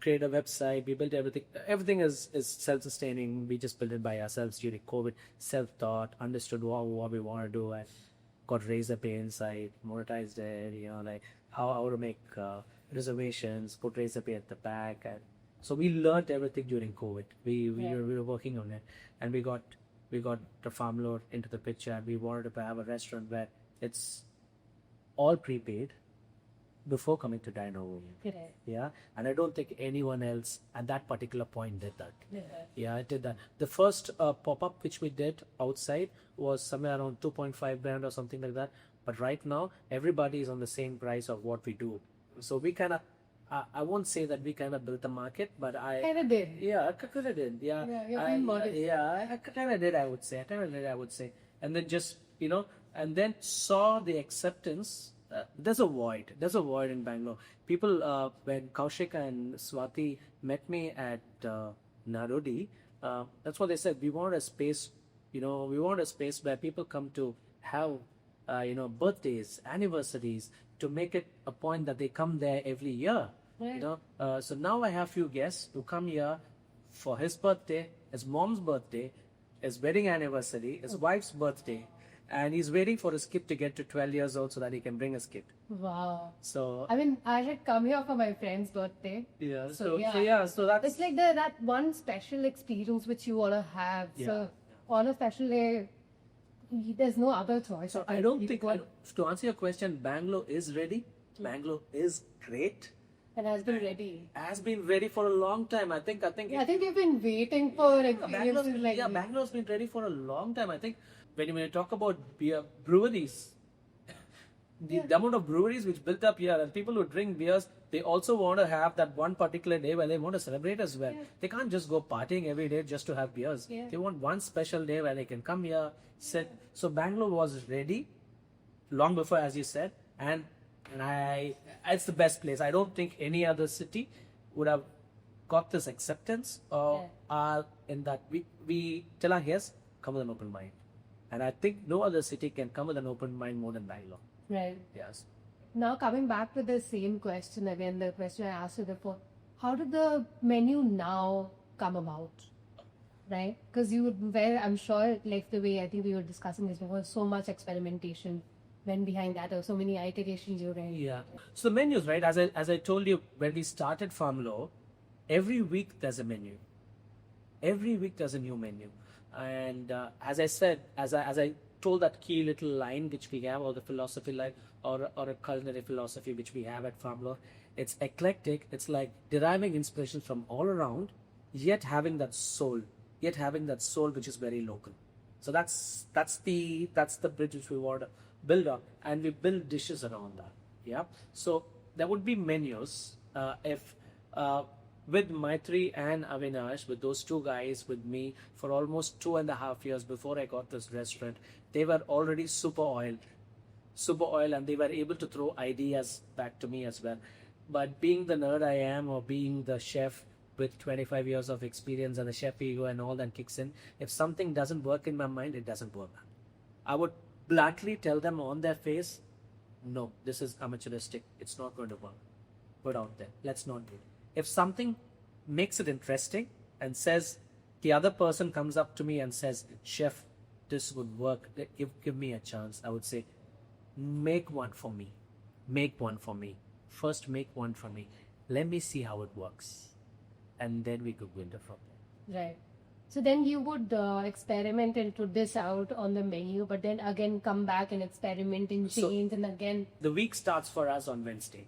Speaker 1: Create a website. We built everything. Everything is self-sustaining. We just built it by ourselves during COVID. Self-taught, understood what we want to do, and got razor pay inside, monetized it. How to make reservations, put razor pay at the back, and so we learned everything during COVID. We were working on it, and we got the Farmlore into the picture, and we wanted to have a restaurant where it's all prepaid before coming to dine over.
Speaker 3: Correct.
Speaker 1: Yeah, and I don't think anyone else at that particular point did that.
Speaker 3: Yeah,
Speaker 1: I did that. The first pop-up which we did outside was somewhere around 2.5 grand or something like that. But right now, everybody is on the same price of what we do. So we kind of, I won't say that we kind of built the market, but I
Speaker 3: kind of did.
Speaker 1: Yeah, I kind of did. Yeah,
Speaker 3: you're being modest.
Speaker 1: I kind of did. I would say, and then just and then saw the acceptance. There's a void in Bangalore. People, when Kaushik and Swati met me at Narodi, that's what they said. We want a space, we want a space where people come to have, birthdays, anniversaries, to make it a point that they come there every year.
Speaker 3: Right.
Speaker 1: So now I have few guests who come here for his birthday, his mom's birthday, his wedding anniversary, his wife's birthday. And he's waiting for his kid to get to 12 years old so that he can bring his kid.
Speaker 3: Wow.
Speaker 1: So
Speaker 3: I mean, I had come here for my friend's birthday.
Speaker 1: Yeah.
Speaker 3: So
Speaker 1: that's
Speaker 3: it's like that one special experience which you want to have.
Speaker 1: Yeah.
Speaker 3: So on a special day, there's no other choice.
Speaker 1: So I don't think, to answer your question, Bangalore is ready. Bangalore is great.
Speaker 3: And has been ready.
Speaker 1: Has been ready for a long time. I think
Speaker 3: we've been waiting for experiences like this.
Speaker 1: Bangalore's been ready for a long time. I think when you talk about beer breweries, the amount of breweries which built up here, and people who drink beers, they also want to have that one particular day where they want to celebrate as well. They can't just go partying every day just to have beers. They want one special day where they can come here, sit. So Bangalore was ready long before, as you said, and it's the best place. I don't think any other city would have got this acceptance or are in that we tell our guests, come with an open mind. And I think no other city can come with an open mind more than Bangalore.
Speaker 3: Right.
Speaker 1: Yes.
Speaker 3: Now coming back to the same question again, the question I asked you before, how did the menu now come about? Right? Because I'm sure, like the way I think we were discussing this before, so much experimentation went behind that, or so many iterations you ran.
Speaker 1: Yeah. So the menus, right? As I told you when we started Farmlore, every week there's a menu. Every week there's a new menu, and as I said, as I told that key little line which we have, or the philosophy line, or a culinary philosophy which we have at Farmlore, it's eclectic. It's like deriving inspiration from all around, yet having that soul which is very local. So that's the bridge which we want to build up, and we build dishes around that. Yeah. So there would be menus with Maitri and Avinash, with those two guys with me for almost 2.5 years before I got this restaurant. They were already super oiled, and they were able to throw ideas back to me as well. But being the nerd I am, or being the chef with 25 years of experience and the chef ego and all that kicks in, if something doesn't work in my mind, it doesn't work. I would bluntly tell them on their face, no, this is amateuristic. It's not going to work. Put out there. Let's not do it. If something makes it interesting and says, the other person comes up to me and says, chef, this would work, give me a chance, I would say, make one for me. Make one for me. First make one for me. Let me see how it works. And then we could go into from there.
Speaker 3: Right. So then you would experiment and put this out on the menu, but then again come back and experiment and change, and again.
Speaker 1: The week starts for us on Wednesday.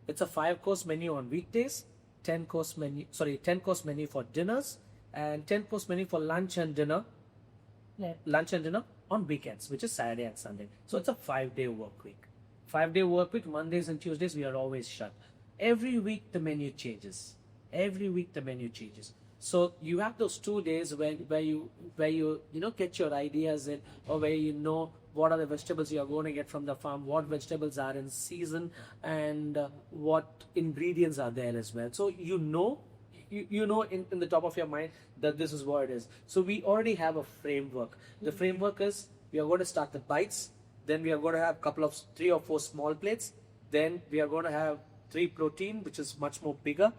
Speaker 1: It's a 5-course menu on weekdays, 10-course menu for dinners, and 10-course menu for lunch and dinner.
Speaker 3: Right.
Speaker 1: Lunch and dinner on weekends, which is Saturday and Sunday. So it's a 5-day work week. 5-day work week, Mondays and Tuesdays we are always shut. Every week the menu changes. So you have those 2 days where you get your ideas in, or where you know what are the vegetables you are going to get from the farm, what vegetables are in season, and what ingredients are there as well. So you know in the top of your mind that this is what it is. So we already have a framework. The framework is, we are going to start with bites, then we are going to have 3 or 4 small plates, then we are going to have 3 protein, which is much more bigger.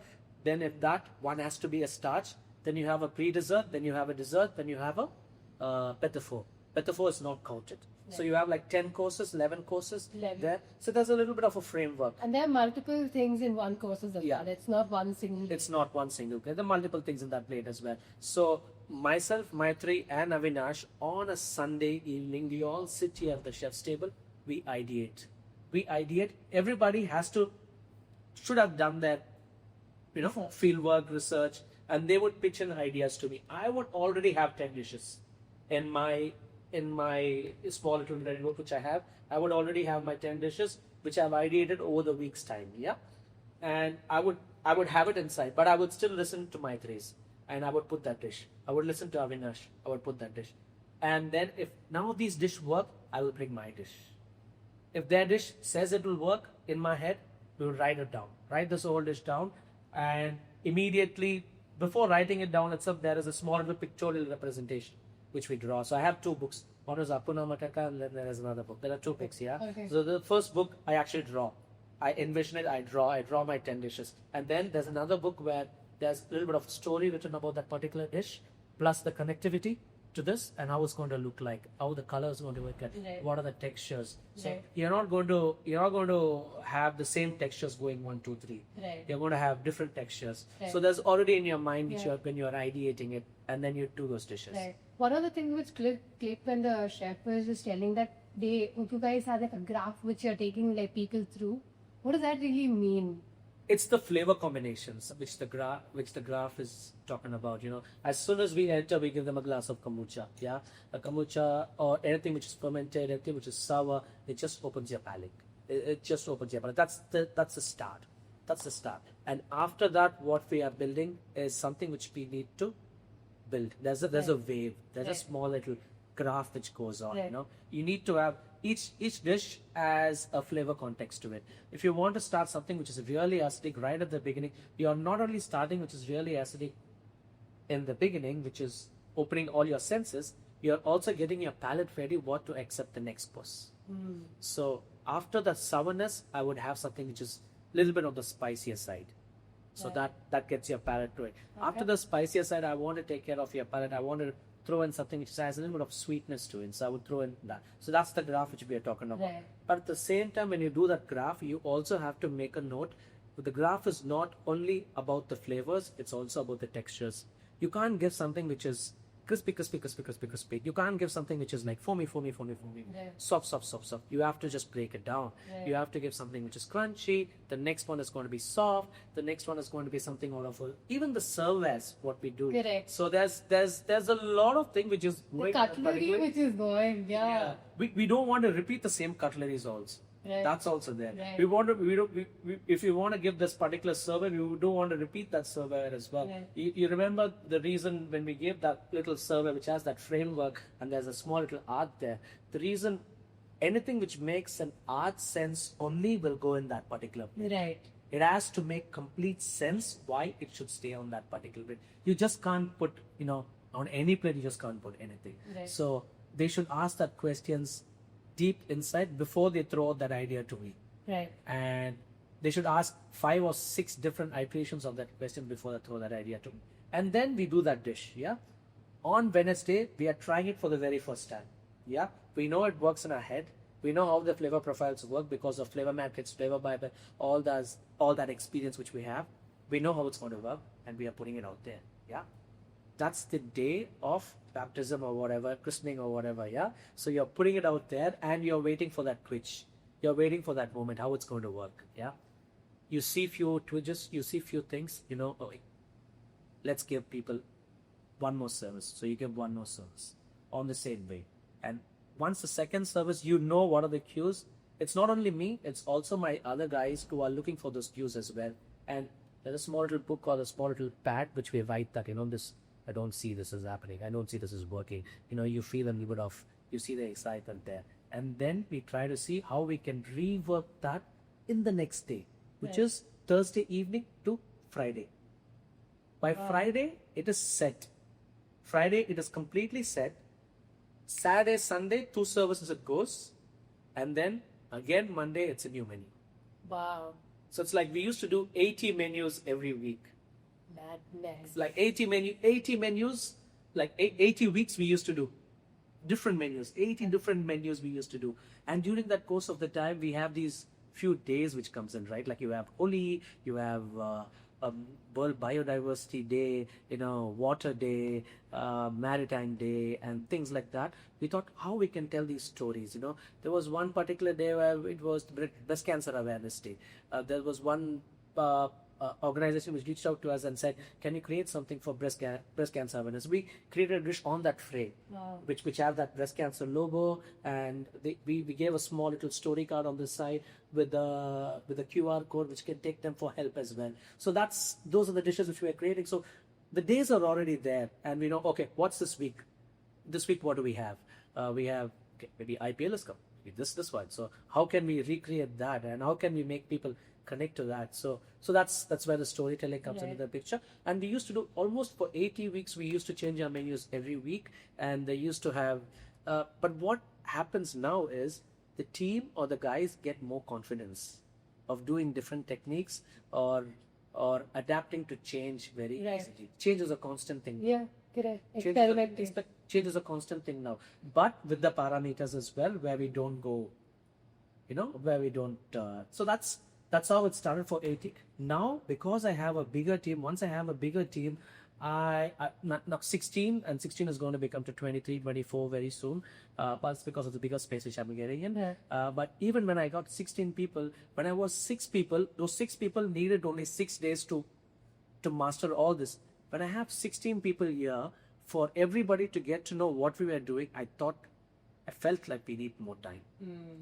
Speaker 1: Then if that one has to be a starch, then you have a pre-dessert, then you have a dessert, then you have a petit four. Petit four is not counted. Right. So you have like 10 courses, 11 courses there. So there's a little bit of a framework.
Speaker 3: And there are multiple things in one course as well. It's not one single.
Speaker 1: It's not one single plate. There are multiple things in that plate as well. So myself, Maitri and Avinash, on a Sunday evening, we all sit here at the chef's table. We ideate. Everybody should have done their field work, research, and they would pitch in ideas to me. I would already have 10 dishes in my small little red book which I have. I would already have my 10 dishes which I've ideated over the week's time. And I would have it inside, but I would still listen to Maitri's, and I would put that dish. I would listen to Avinash, I would put that dish. And then if none of these dishes work, I will bring my dish. If their dish says it will work, in my head, we will write it down. Write this whole dish down. And immediately, before writing it down itself, there is a small little pictorial representation which we draw. So I have 2 books. One is Apuna Mataka, and then there is another book. There are 2 books,
Speaker 3: Okay.
Speaker 1: So the first book, I actually draw. I envision it, I draw my 10 dishes. And then there's another book where there's a little bit of story written about that particular dish, plus the connectivity to this, and how it's going to look like, how the color is going to work, what are the textures. So you're not going to have the same textures going 1, 2, 3. You're going to have different textures. So there's already in your mind when you're ideating it, and then you do those dishes.
Speaker 3: one of the things which clicked when the chef was just telling that you guys have like a graph which you're taking like people through. What does that really mean?
Speaker 1: It's the flavor combinations which the graph is talking about. As soon as we enter, we give them a glass of kombucha. Yeah, a kombucha or anything which is fermented, anything which is sour. It just opens your palate. It just opens your palate. That's the start. That's the start. And after that, what we are building is something which we need to build. There's a wave. There's a small little graph which goes on. You need to have each dish as a flavor context to it. If you want to start something which is really acidic right at the beginning, you are not only starting which is really acidic in the beginning, which is opening all your senses, you're also getting your palate ready what to accept the next course. So after the sourness, I would have something which is a little bit of the spicier side. So that gets your palate to it. Okay. After the spicier side, I want to take care of your palate. I want to throw in something which has a little bit of sweetness to it. So I would throw in that. So that's the graph which we are talking about. Right. But at the same time, when you do that graph, you also have to make a note. The graph is not only about the flavors, it's also about the textures. You can't give something which is crispy. You can't give something which is like foamy. Right. Soft. You have to just break it down. Right. You have to give something which is crunchy. The next one is going to be soft. The next one is going to be something out of even the servewares, what we do.
Speaker 3: Correct.
Speaker 1: So there's a lot of thing which is
Speaker 3: going. The cutlery which is going, yeah.
Speaker 1: We don't want to repeat the same cutleries also. Right. That's also there. Right. If you want to give this particular server, we don't want to repeat that server as well. Right. You remember the reason when we gave that little server which has that framework and there's a small little art there. The reason anything which makes an art sense only will go in that particular plate.
Speaker 3: Right.
Speaker 1: It has to make complete sense why it should stay on that particular plate. You just can't put, on any plate, you just can't put anything. Right. So they should ask that questions deep inside before they throw out that idea to me.
Speaker 3: Right.
Speaker 1: And they should ask 5 or 6 different iterations of that question before they throw that idea to me. And then we do that dish. Yeah. On Wednesday, we are trying it for the very first time. Yeah. We know it works in our head. We know how the flavor profiles work because of flavor matrix, flavor bible, all that experience which we have. We know how it's going to work, and we are putting it out there. Yeah. That's the day of baptism or whatever, christening or whatever, yeah? So you're putting it out there and you're waiting for that twitch. You're waiting for that moment, how it's going to work, yeah? You see few twitches, you see few things, let's give people one more service. So you give one more service on the same way. And once the second service, what are the cues. It's not only me, it's also my other guys who are looking for those cues as well. And there's a small little book or a small little pad which we write that, this I don't see this is happening. I don't see this is working. You feel a little bit of, you see the excitement there. And then we try to see how we can rework that in the next day, which is Thursday evening to Friday. By Friday, it is set. Friday, it is completely set. Saturday, Sunday, 2 services it goes. And then again, Monday, it's a new menu.
Speaker 3: Wow.
Speaker 1: So it's like we used to do 80 menus every week.
Speaker 3: Madness.
Speaker 1: Like 80 menus, like 80 weeks we used to do. Different menus, 80 different menus we used to do. And during that course of the time, we have these few days which comes in, right? Like you have Holi, you have World Biodiversity Day, Water Day, Maritime Day, and things like that. We thought how we can tell these stories. There was one particular day where it was Breast Cancer Awareness Day. There was one organization which reached out to us and said, can you create something for breast cancer awareness? We created a dish on that tray, which have that breast cancer logo, and we gave a small little story card on the side with a QR code which can take them for help as well. So those are the dishes which we are creating. So the days are already there, and we know, okay, what's this week? This week, what do we have? We have maybe IPL is coming. This one. So how can we recreate that, and how can we make people connect to that? So that's where the storytelling comes into the picture. And we used to do almost for 80 weeks. We used to change our menus every week, and they used to have. But what happens now is the team or the guys get more confidence of doing different techniques or adapting to change very easily. Change is a constant thing.
Speaker 3: Yeah, correct. Experimenting.
Speaker 1: Change is a constant thing now, but with the parameters as well, where we don't go, where we don't. So that's how it started for 80. Now, because I have a bigger team, once I have a bigger team, Now 16, and 16 is going to become to 23, 24 very soon. But because of the bigger space which I'm getting in.
Speaker 3: Yeah.
Speaker 1: But even when I got 16 people, when I was 6 people, those 6 people needed only 6 days to master all this. When I have 16 people here, for everybody to get to know what we were doing, I felt like we need more time.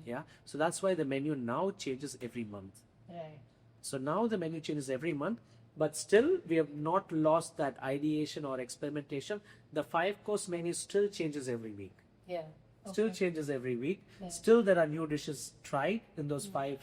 Speaker 1: Yeah. So that's why the menu now changes every month.
Speaker 3: Right.
Speaker 1: So now the menu changes every month, but still we have not lost that ideation or experimentation. The 5-course menu still changes every week.
Speaker 3: Yeah.
Speaker 1: Still changes every week.
Speaker 3: Yeah.
Speaker 1: Still there are new dishes tried in those 5.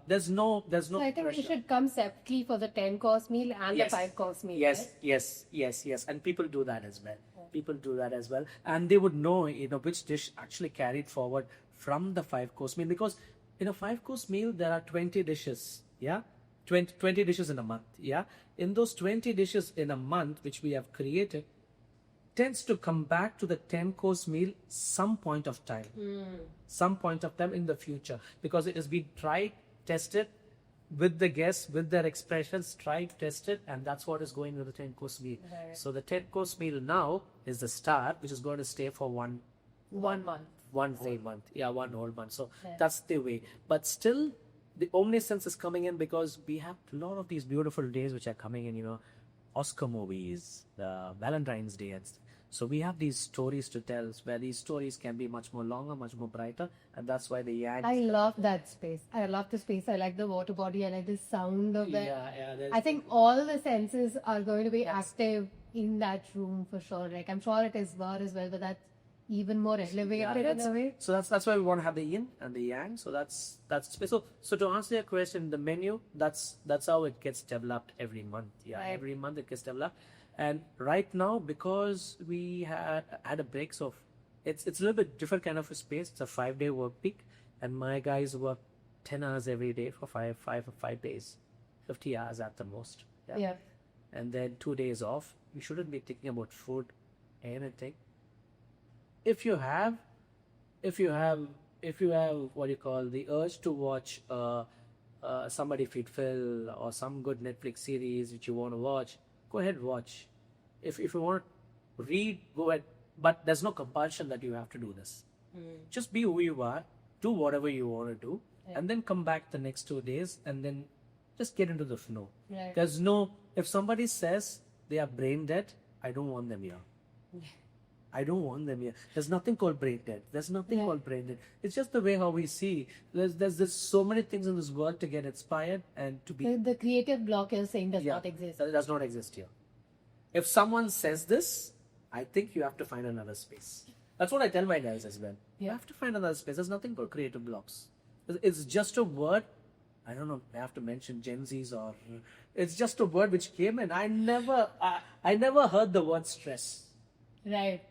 Speaker 1: There's no
Speaker 3: So I think
Speaker 1: pressure.
Speaker 3: we should come separately for the 10-course meal and
Speaker 1: Yes.
Speaker 3: the 5-course meal.
Speaker 1: Yes,
Speaker 3: right?
Speaker 1: yes. And people do that as well. People do that as well. And they would know, which dish actually carried forward from the 5-course meal. Because in a 5-course meal, there are 20 dishes. Yeah. 20 dishes in a month. Yeah. In those 20 dishes in a month, which we have created, tends to come back to the 10-course meal some point of time. Some point of time in the future. Because it has been tried, tested, with the guests, with their expressions, tried, tested, and that's what is going with the 10-course meal.
Speaker 3: Right.
Speaker 1: So the 10-course meal now is the start, which is going to stay for one
Speaker 3: month.
Speaker 1: whole month. Yeah, one whole month. So
Speaker 3: Yeah.
Speaker 1: that's the way. But still, the omniscience is coming in because we have a lot of these beautiful days which are coming in, Oscar movies, the Valentine's Day, and so we have these stories to tell where these stories can be much more longer, much more brighter, and that's why the yang.
Speaker 3: I love that space. I love the space. I like the water body. I like the sound of that.
Speaker 1: Yeah.
Speaker 3: I think all the senses are going to be active in that room for sure. Like I'm sure it is bar as well, but that's even more elevated in a way.
Speaker 1: So that's why we want to have the yin and the yang. So that's space. So to answer your question, the menu that's how it gets developed every month. Yeah,
Speaker 3: Right.
Speaker 1: every month it gets developed. And right now, because we had a break, so it's a little bit different kind of a space. It's a 5-day work week, and my guys work 10 hours every day for 5 days, 50 hours at the most.
Speaker 3: Yeah.
Speaker 1: And then 2 days off. We shouldn't be thinking about food, anything. If you have what you call the urge to watch somebody feed Phil or some good Netflix series which you want to watch, go ahead watch. If you want to read, go ahead. But there's no compulsion that you have to do this. Just be who you are, do whatever you want to do, and then come back the next 2 days and then just get into the flow.
Speaker 3: Right.
Speaker 1: If somebody says they are brain dead, I don't want them here. I don't want them here. There's nothing called brain dead. There's nothing called brain dead. It's just the way how we see. There's so many things in this world to get inspired and to be.
Speaker 3: The creative block you're saying does not exist.
Speaker 1: That does not exist here. If someone says this, I think you have to find another space. That's what I tell my guys as well. You have to find another space. There's nothing called creative blocks. It's just a word. I don't know. I have to mention Gen Zs or. It's just a word which came in. I never heard the word stress.
Speaker 3: Right.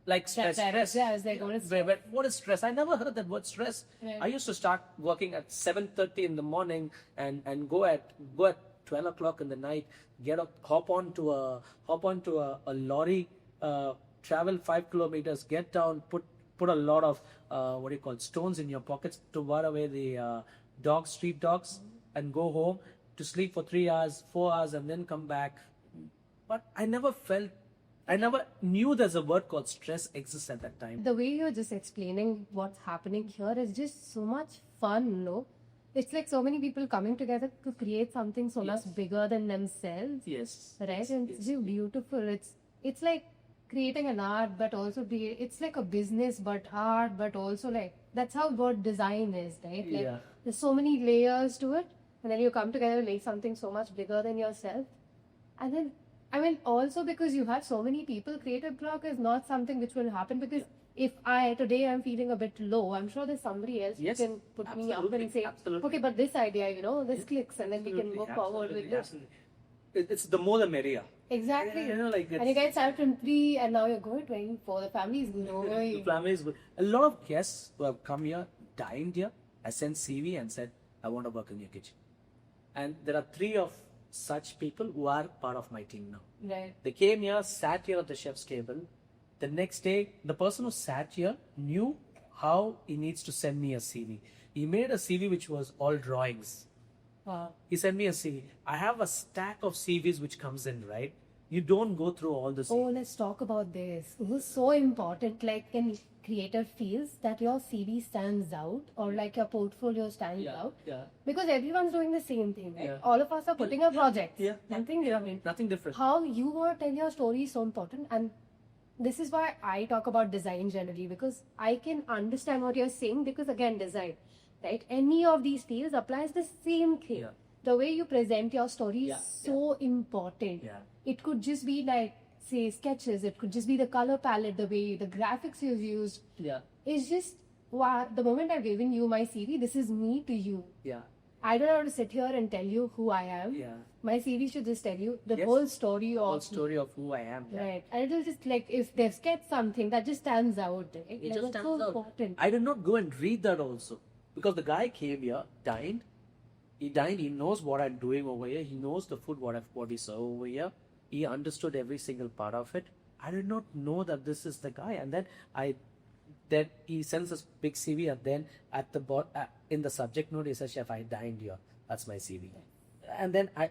Speaker 1: Like stress.
Speaker 3: Yeah, I was like, what is stress?
Speaker 1: But what is stress? I never heard that word stress.
Speaker 3: Right.
Speaker 1: I used to start working at 7:30 in the morning and go at 12 o'clock in the night. Hop onto a lorry, travel 5 kilometers, get down, put a lot of stones in your pockets to ward away the street dogs, and go home to sleep for 3 hours, 4 hours, and then come back. But I never knew there's a word called stress exists at that time.
Speaker 3: The way you're just explaining what's happening here is just so much fun, no? It's like so many people coming together to create something so much bigger than themselves.
Speaker 1: Yes.
Speaker 3: Right? And it's just beautiful. It's like creating an art, but also it's like a business, but art, but also like that's how what design is, right? Like
Speaker 1: Yeah.
Speaker 3: there's so many layers to it, and then you come together to make something so much bigger than yourself. And then also because you have so many people, creative block is not something which will happen because if today I'm feeling a bit low, I'm sure there's somebody else who can put me up and say, okay, but this idea, this clicks, and then we can go forward with this.
Speaker 1: It's the more the merrier.
Speaker 3: Exactly.
Speaker 1: Like
Speaker 3: and you guys started from 3 and now you're going 24. The family is growing.
Speaker 1: The family is good. A lot of guests who have come here, dined here, I sent CV and said, I want to work in your kitchen. And there are 3 of such people who are part of my team now.
Speaker 3: Right.
Speaker 1: They came here, sat here at the chef's table. The next day, the person who sat here knew how he needs to send me a CV. He made a CV which was all drawings.
Speaker 3: Wow.
Speaker 1: He sent me a CV. I have a stack of CVs which comes in, right? You don't go through all this.
Speaker 3: Oh, let's talk about this. It was so important. Like, when creator feels that your CV stands out or like your portfolio stands out, because everyone's doing the same thing. Right? All of us are putting a project. Nothing different.
Speaker 1: Nothing different.
Speaker 3: How you want to tell your story is so important, and this is why I talk about design generally, because I can understand what you're saying, because again, design, right? Any of these fields applies the same thing. The way you present your story is so important. It could just be like, say, sketches. It could just be the color palette, the way the graphics you've used. It's just, wow, the moment I've given you my CV, this is me to you. I don't have to sit here and tell you who I am. My CV should just tell you the whole story of
Speaker 1: who I am.
Speaker 3: Right. And it'll just, like, if they've sketched something that just stands out. Right?
Speaker 1: It
Speaker 3: like,
Speaker 1: just stands
Speaker 3: so
Speaker 1: out.
Speaker 3: Important.
Speaker 1: I did not go and read that also, because the guy came here, dined. He dined. He knows what I'm doing over here. He knows the food what we serve over here. He understood every single part of it. I did not know that this is the guy. And then he sends this big CV, and then at the in the subject note he says, "Chef, I dined here." That's my CV. And then I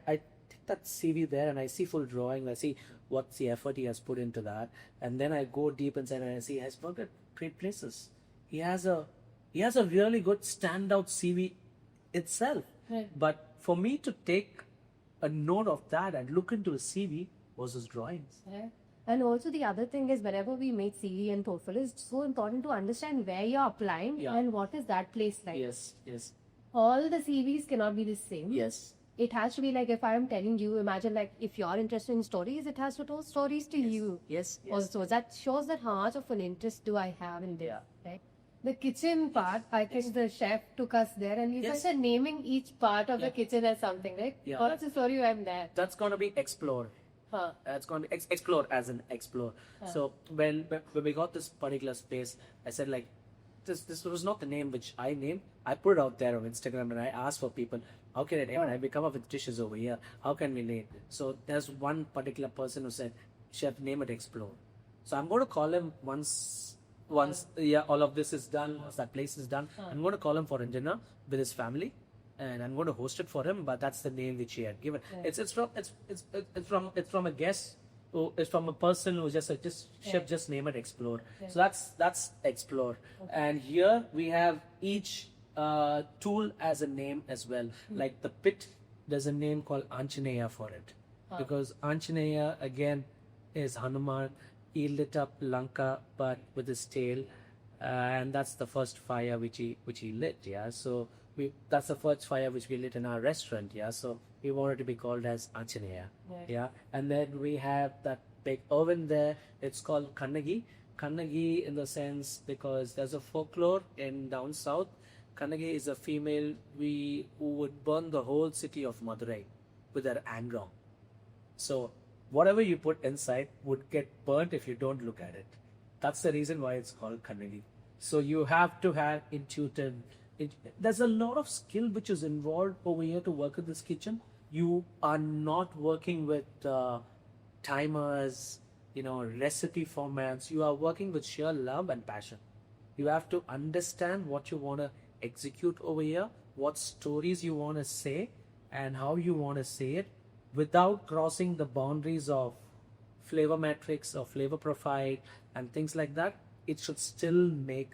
Speaker 1: take that CV there and I see full drawing. I see what's the effort he has put into that. And then I go deep inside and I see he has worked at great places. He has a really good standout CV itself. But for me to take a note of that and look into his CV was his drawings.
Speaker 3: And also the other thing is, whenever we make CV and portfolio, it's so important to understand where you're applying and what is that place like.
Speaker 1: Yes.
Speaker 3: All the CVs cannot be the same.
Speaker 1: Yes.
Speaker 3: It has to be like, if I'm telling you, imagine like if you're interested in stories, it has to tell stories to you.
Speaker 1: Yes.
Speaker 3: Also, that shows that how much of an interest do I have in this. Right? The kitchen part, I think the chef took us there, and we started naming each part of the kitchen as something, right? What's the story I'm there?
Speaker 1: That's going to be explore. It's going to be explore as in explore. So when we got this particular space, I said, like, this was not the name which I named. I put it out there on Instagram and I asked for people, how can I name it? We come up with dishes over here. How can we name? So there's one particular person who said, "Chef, name it Explore." So I'm going to call him once all of this is done, once that place is done, I'm going to call him for a dinner with his family, and I'm going to host it for him. But that's the name which he had given. It's from a guest. It's from a person who just chef, just name it Explore. So that's Explore. And here we have each tool as a name as well. Like the pit, there's a name called Anjaneya for it, because Anjaneya again is Hanuman. He lit up Lanka, but with his tail, and that's the first fire which he lit. So that's the first fire which we lit in our restaurant. So we wanted to be called as Anjaneya. And then we have that big oven there. It's called Kannagi. Kannagi in the sense because there's a folklore in down south. Kannagi is a female who would burn the whole city of Madurai with her anger. So whatever you put inside would get burnt if you don't look at it. That's the reason why it's called Culinary. So you have to have intuitive. There's a lot of skill which is involved over here to work in this kitchen. You are not working with timers, recipe formats. You are working with sheer love and passion. You have to understand what you want to execute over here, what stories you want to say, and how you want to say it, without crossing the boundaries of flavor metrics or flavor profile and things like that. It should still make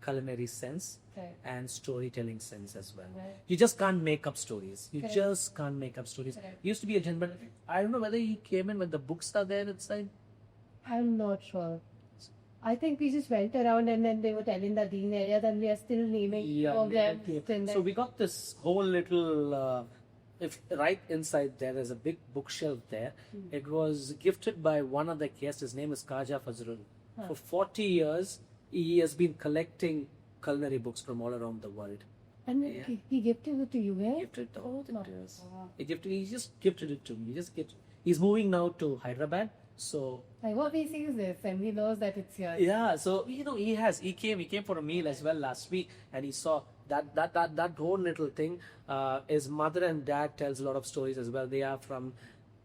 Speaker 1: culinary sense and storytelling sense as well. You just can't make up stories. You just can't make up stories. Used to be a gentleman. I don't know whether he came in when the books are there inside.
Speaker 3: I'm not sure. I think we just went around and then they were telling that these areas and we are still naming of them.
Speaker 1: So we got this whole little... if right inside there's a big bookshelf there. It was gifted by one of the guests. His name is Kaja Fazrul. For 40 years, he has been collecting culinary books from all around the world.
Speaker 3: And he gifted it to you, eh?
Speaker 1: Gifted to us. He just gifted it to me. He's moving now to Hyderabad. So
Speaker 3: I hope he sees this and he knows that it's here.
Speaker 1: Yeah, so he came for a meal as well last week, and he saw that whole little thing. His mother and dad tells a lot of stories as well. They are from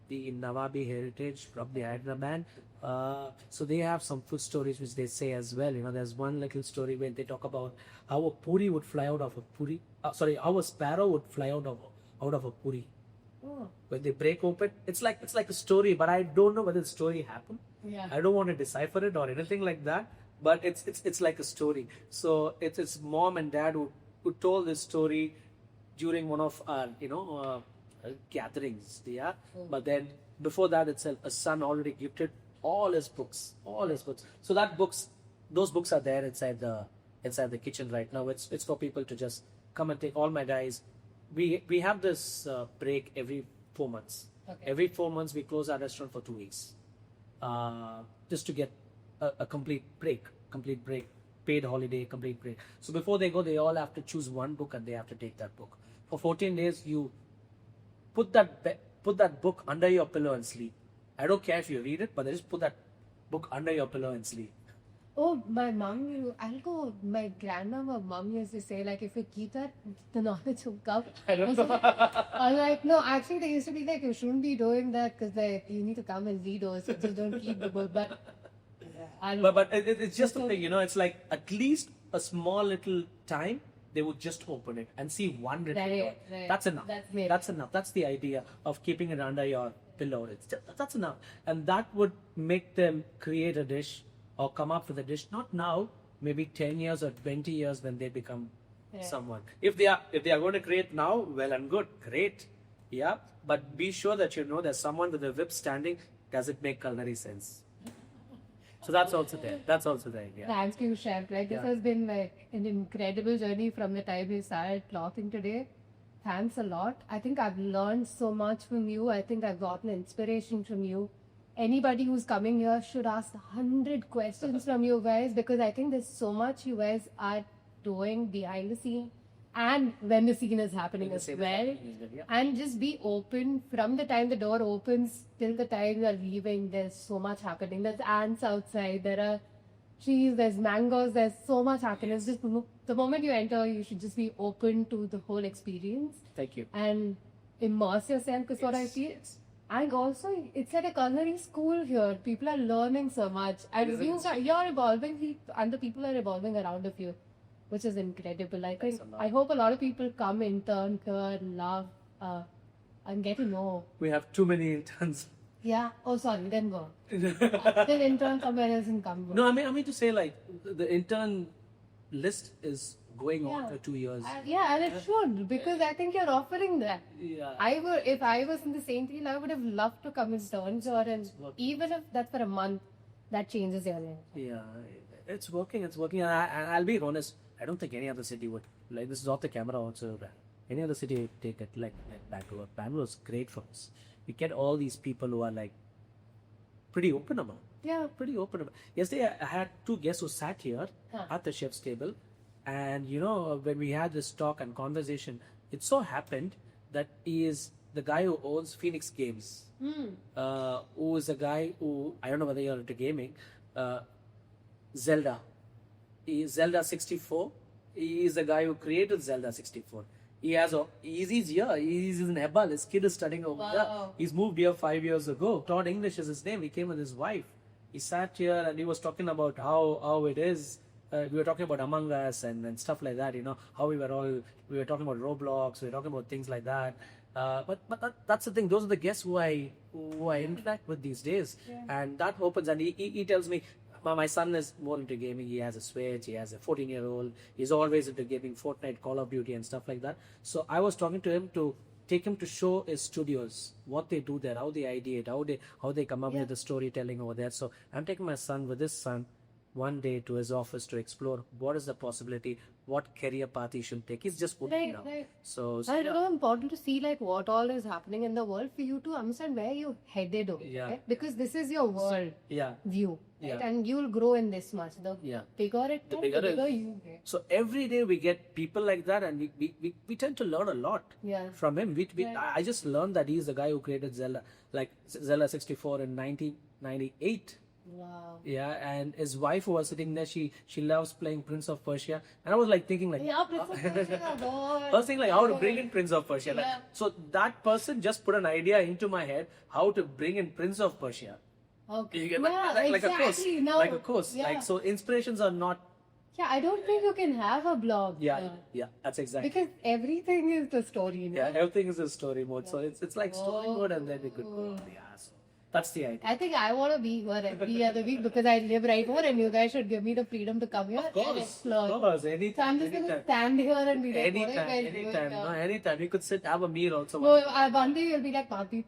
Speaker 1: the Nawabi heritage from the Hyderabad. So they have some food stories which they say as well. There's one little story where they talk about how a puri would fly out of a puri. How a sparrow would fly out of a puri.
Speaker 3: Oh.
Speaker 1: When they break open, it's like a story, but I don't know whether the story happened.
Speaker 3: Yeah.
Speaker 1: I don't want to decipher it or anything like that, but it's like a story. So it's mom and dad who told this story during one of our gatherings. Yeah.
Speaker 3: Oh.
Speaker 1: But then before that itself, a son already gifted all his books. So those books are there inside the kitchen right now. It's for people to just come and take all my dies. We have this break every 4 months.
Speaker 3: Okay.
Speaker 1: Every 4 months we close our restaurant for 2 weeks, just to get a complete break, paid holiday, complete break. So before they go, they all have to choose one book and they have to take that book. For 14 days, you put that book under your pillow and sleep. I don't care if you read it, but just put that book under your pillow and sleep.
Speaker 3: Oh, my grandma, mom used to say, like, if you keep that, the knowledge will come.
Speaker 1: I don't know.
Speaker 3: I'm like, no, actually, they used to be like, you shouldn't be doing that because you need to come and read those, so just don't keep the book. But
Speaker 1: it's just the thing, it's like at least a small little time, they would just open it and see one little dot.
Speaker 3: Right.
Speaker 1: That's enough.
Speaker 3: That's
Speaker 1: enough. That's the idea of keeping it under your pillow. That's enough. And that would make them create a dish or come up with a dish, not now, maybe 10 years or 20 years when they become someone. If they are going to create now, well and good, great. Yeah, but be sure that there's someone with a whip standing. Does it make culinary sense? So that's also there. Yeah.
Speaker 3: Thanks to you, Chef. Like, this has been like an incredible journey from the time we started clothing today. Thanks a lot. I think I've learned so much from you. I think I've gotten inspiration from you. Anybody who's coming here should ask 100 questions from you guys, because I think there's so much you guys are doing behind the scene and when the scene is happening as well. And just be open from the time the door opens till the time you're leaving. There's so much happening. There's ants outside, there are trees, there's mangoes, there's so much happening. It's just the moment you enter, you should just be open to the whole experience.
Speaker 1: Thank you.
Speaker 3: And immerse yourself, is what I feel. And also, it's like a culinary school here. People are learning so much. And you're evolving, and the people are evolving around of you, which is incredible. I hope a lot of people come, intern here, love, and get to know.
Speaker 1: We have too many interns.
Speaker 3: Yeah. Oh, sorry. Then go. Then intern somewhere else and come.
Speaker 1: No, I mean to say, like, the intern list is going on for 2 years.
Speaker 3: Yeah, and it should, because I think you're offering that.
Speaker 1: Yeah.
Speaker 3: If I was in the same field, I would have loved to come as intern, and even if that's for a month, that changes your life.
Speaker 1: Yeah, it's working. And I'll be honest, I don't think any other city would, like, this is off the camera also, any other city would take it like Bangalore. Bangalore is great for us. We get all these people who are like pretty open about. Yeah, pretty open about. Yesterday I had 2 guests who sat here at the chef's table. And when we had this talk and conversation, it so happened that he is the guy who owns Phoenix Games, who is a guy who, I don't know whether you're into gaming, Zelda. Zelda 64. He is the guy who created Zelda 64. He's here. He's in Hebal. His kid is studying over here. He's moved here 5 years ago. Todd English is his name. He came with his wife. He sat here and he was talking about how it is. We were talking about Among Us and stuff like that, how we were talking about Roblox, we were talking about things like that. But that's the thing, those are the guests who I interact with these days. And that opens, and he tells me, my son is more into gaming, he has a Switch, he has a 14-year-old, he's always into gaming, Fortnite, Call of Duty and stuff like that. So I was talking to him to take him to show his studios, what they do there, how they ideate, how they come up with the storytelling over there. So I'm taking my son with his son one day to his office to explore what is the possibility, what career path he should take. He's just working now.
Speaker 3: Right.
Speaker 1: So
Speaker 3: it's really important to see like what all is happening in the world for you to understand where you're headed over. Right? Because this is your world view. Right? And you'll grow in this much. The bigger it is, the bigger you get.
Speaker 1: So every day we get people like that, and we tend to learn a lot from him. I just learned that he's the guy who created Zelda 64 in 1998.
Speaker 3: Wow.
Speaker 1: Yeah, and his wife who was sitting there, she loves playing Prince of Persia, and I was like thinking like,
Speaker 3: Prince of Persia,
Speaker 1: I was thinking like how to bring in Prince of Persia. Like, so that person just put an idea into my head how to bring in Prince of Persia.
Speaker 3: Okay.
Speaker 1: You get
Speaker 3: like
Speaker 1: a course,
Speaker 3: no.
Speaker 1: like a course.
Speaker 3: Yeah.
Speaker 1: Like, so inspirations are not
Speaker 3: Yeah, I don't think you can have a blog.
Speaker 1: Yeah, that's exactly.
Speaker 3: Because everything is the story,
Speaker 1: Yeah, everything is a story mode. So it's like story mode and then we could go. Yeah, so that's the idea.
Speaker 3: I think I want to be here every other week because I live right here and you guys should give me the freedom to come here and explore.
Speaker 1: Of course, anytime.
Speaker 3: So I'm just going to stand here and be like, what are you guys doing?
Speaker 1: No, anytime. We could sit, have a meal also.
Speaker 3: No, one day you'll be like, Party,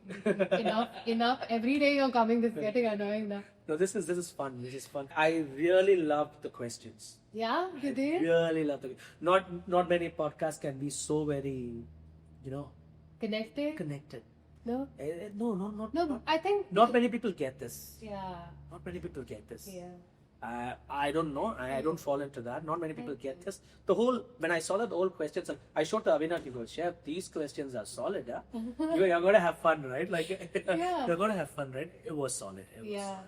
Speaker 3: enough. Every day you're coming, this is getting annoying now.
Speaker 1: No, this is fun. This is fun. I really loved the questions.
Speaker 3: Yeah, you did?
Speaker 1: Really love the not many podcasts can be so very,
Speaker 3: Connected? No?
Speaker 1: No,
Speaker 3: I think...
Speaker 1: Not many people get this.
Speaker 3: Yeah.
Speaker 1: Not many people get this.
Speaker 3: Yeah.
Speaker 1: I don't know. I don't fall into that. Not many people get this. When I saw that the whole questions, I showed to Avinash, he goes, Chef, these questions are solid, huh? You're going to have fun, right? Like,
Speaker 3: Yeah.
Speaker 1: you're going to have fun, right? It was solid. It was
Speaker 3: Yeah.
Speaker 1: solid.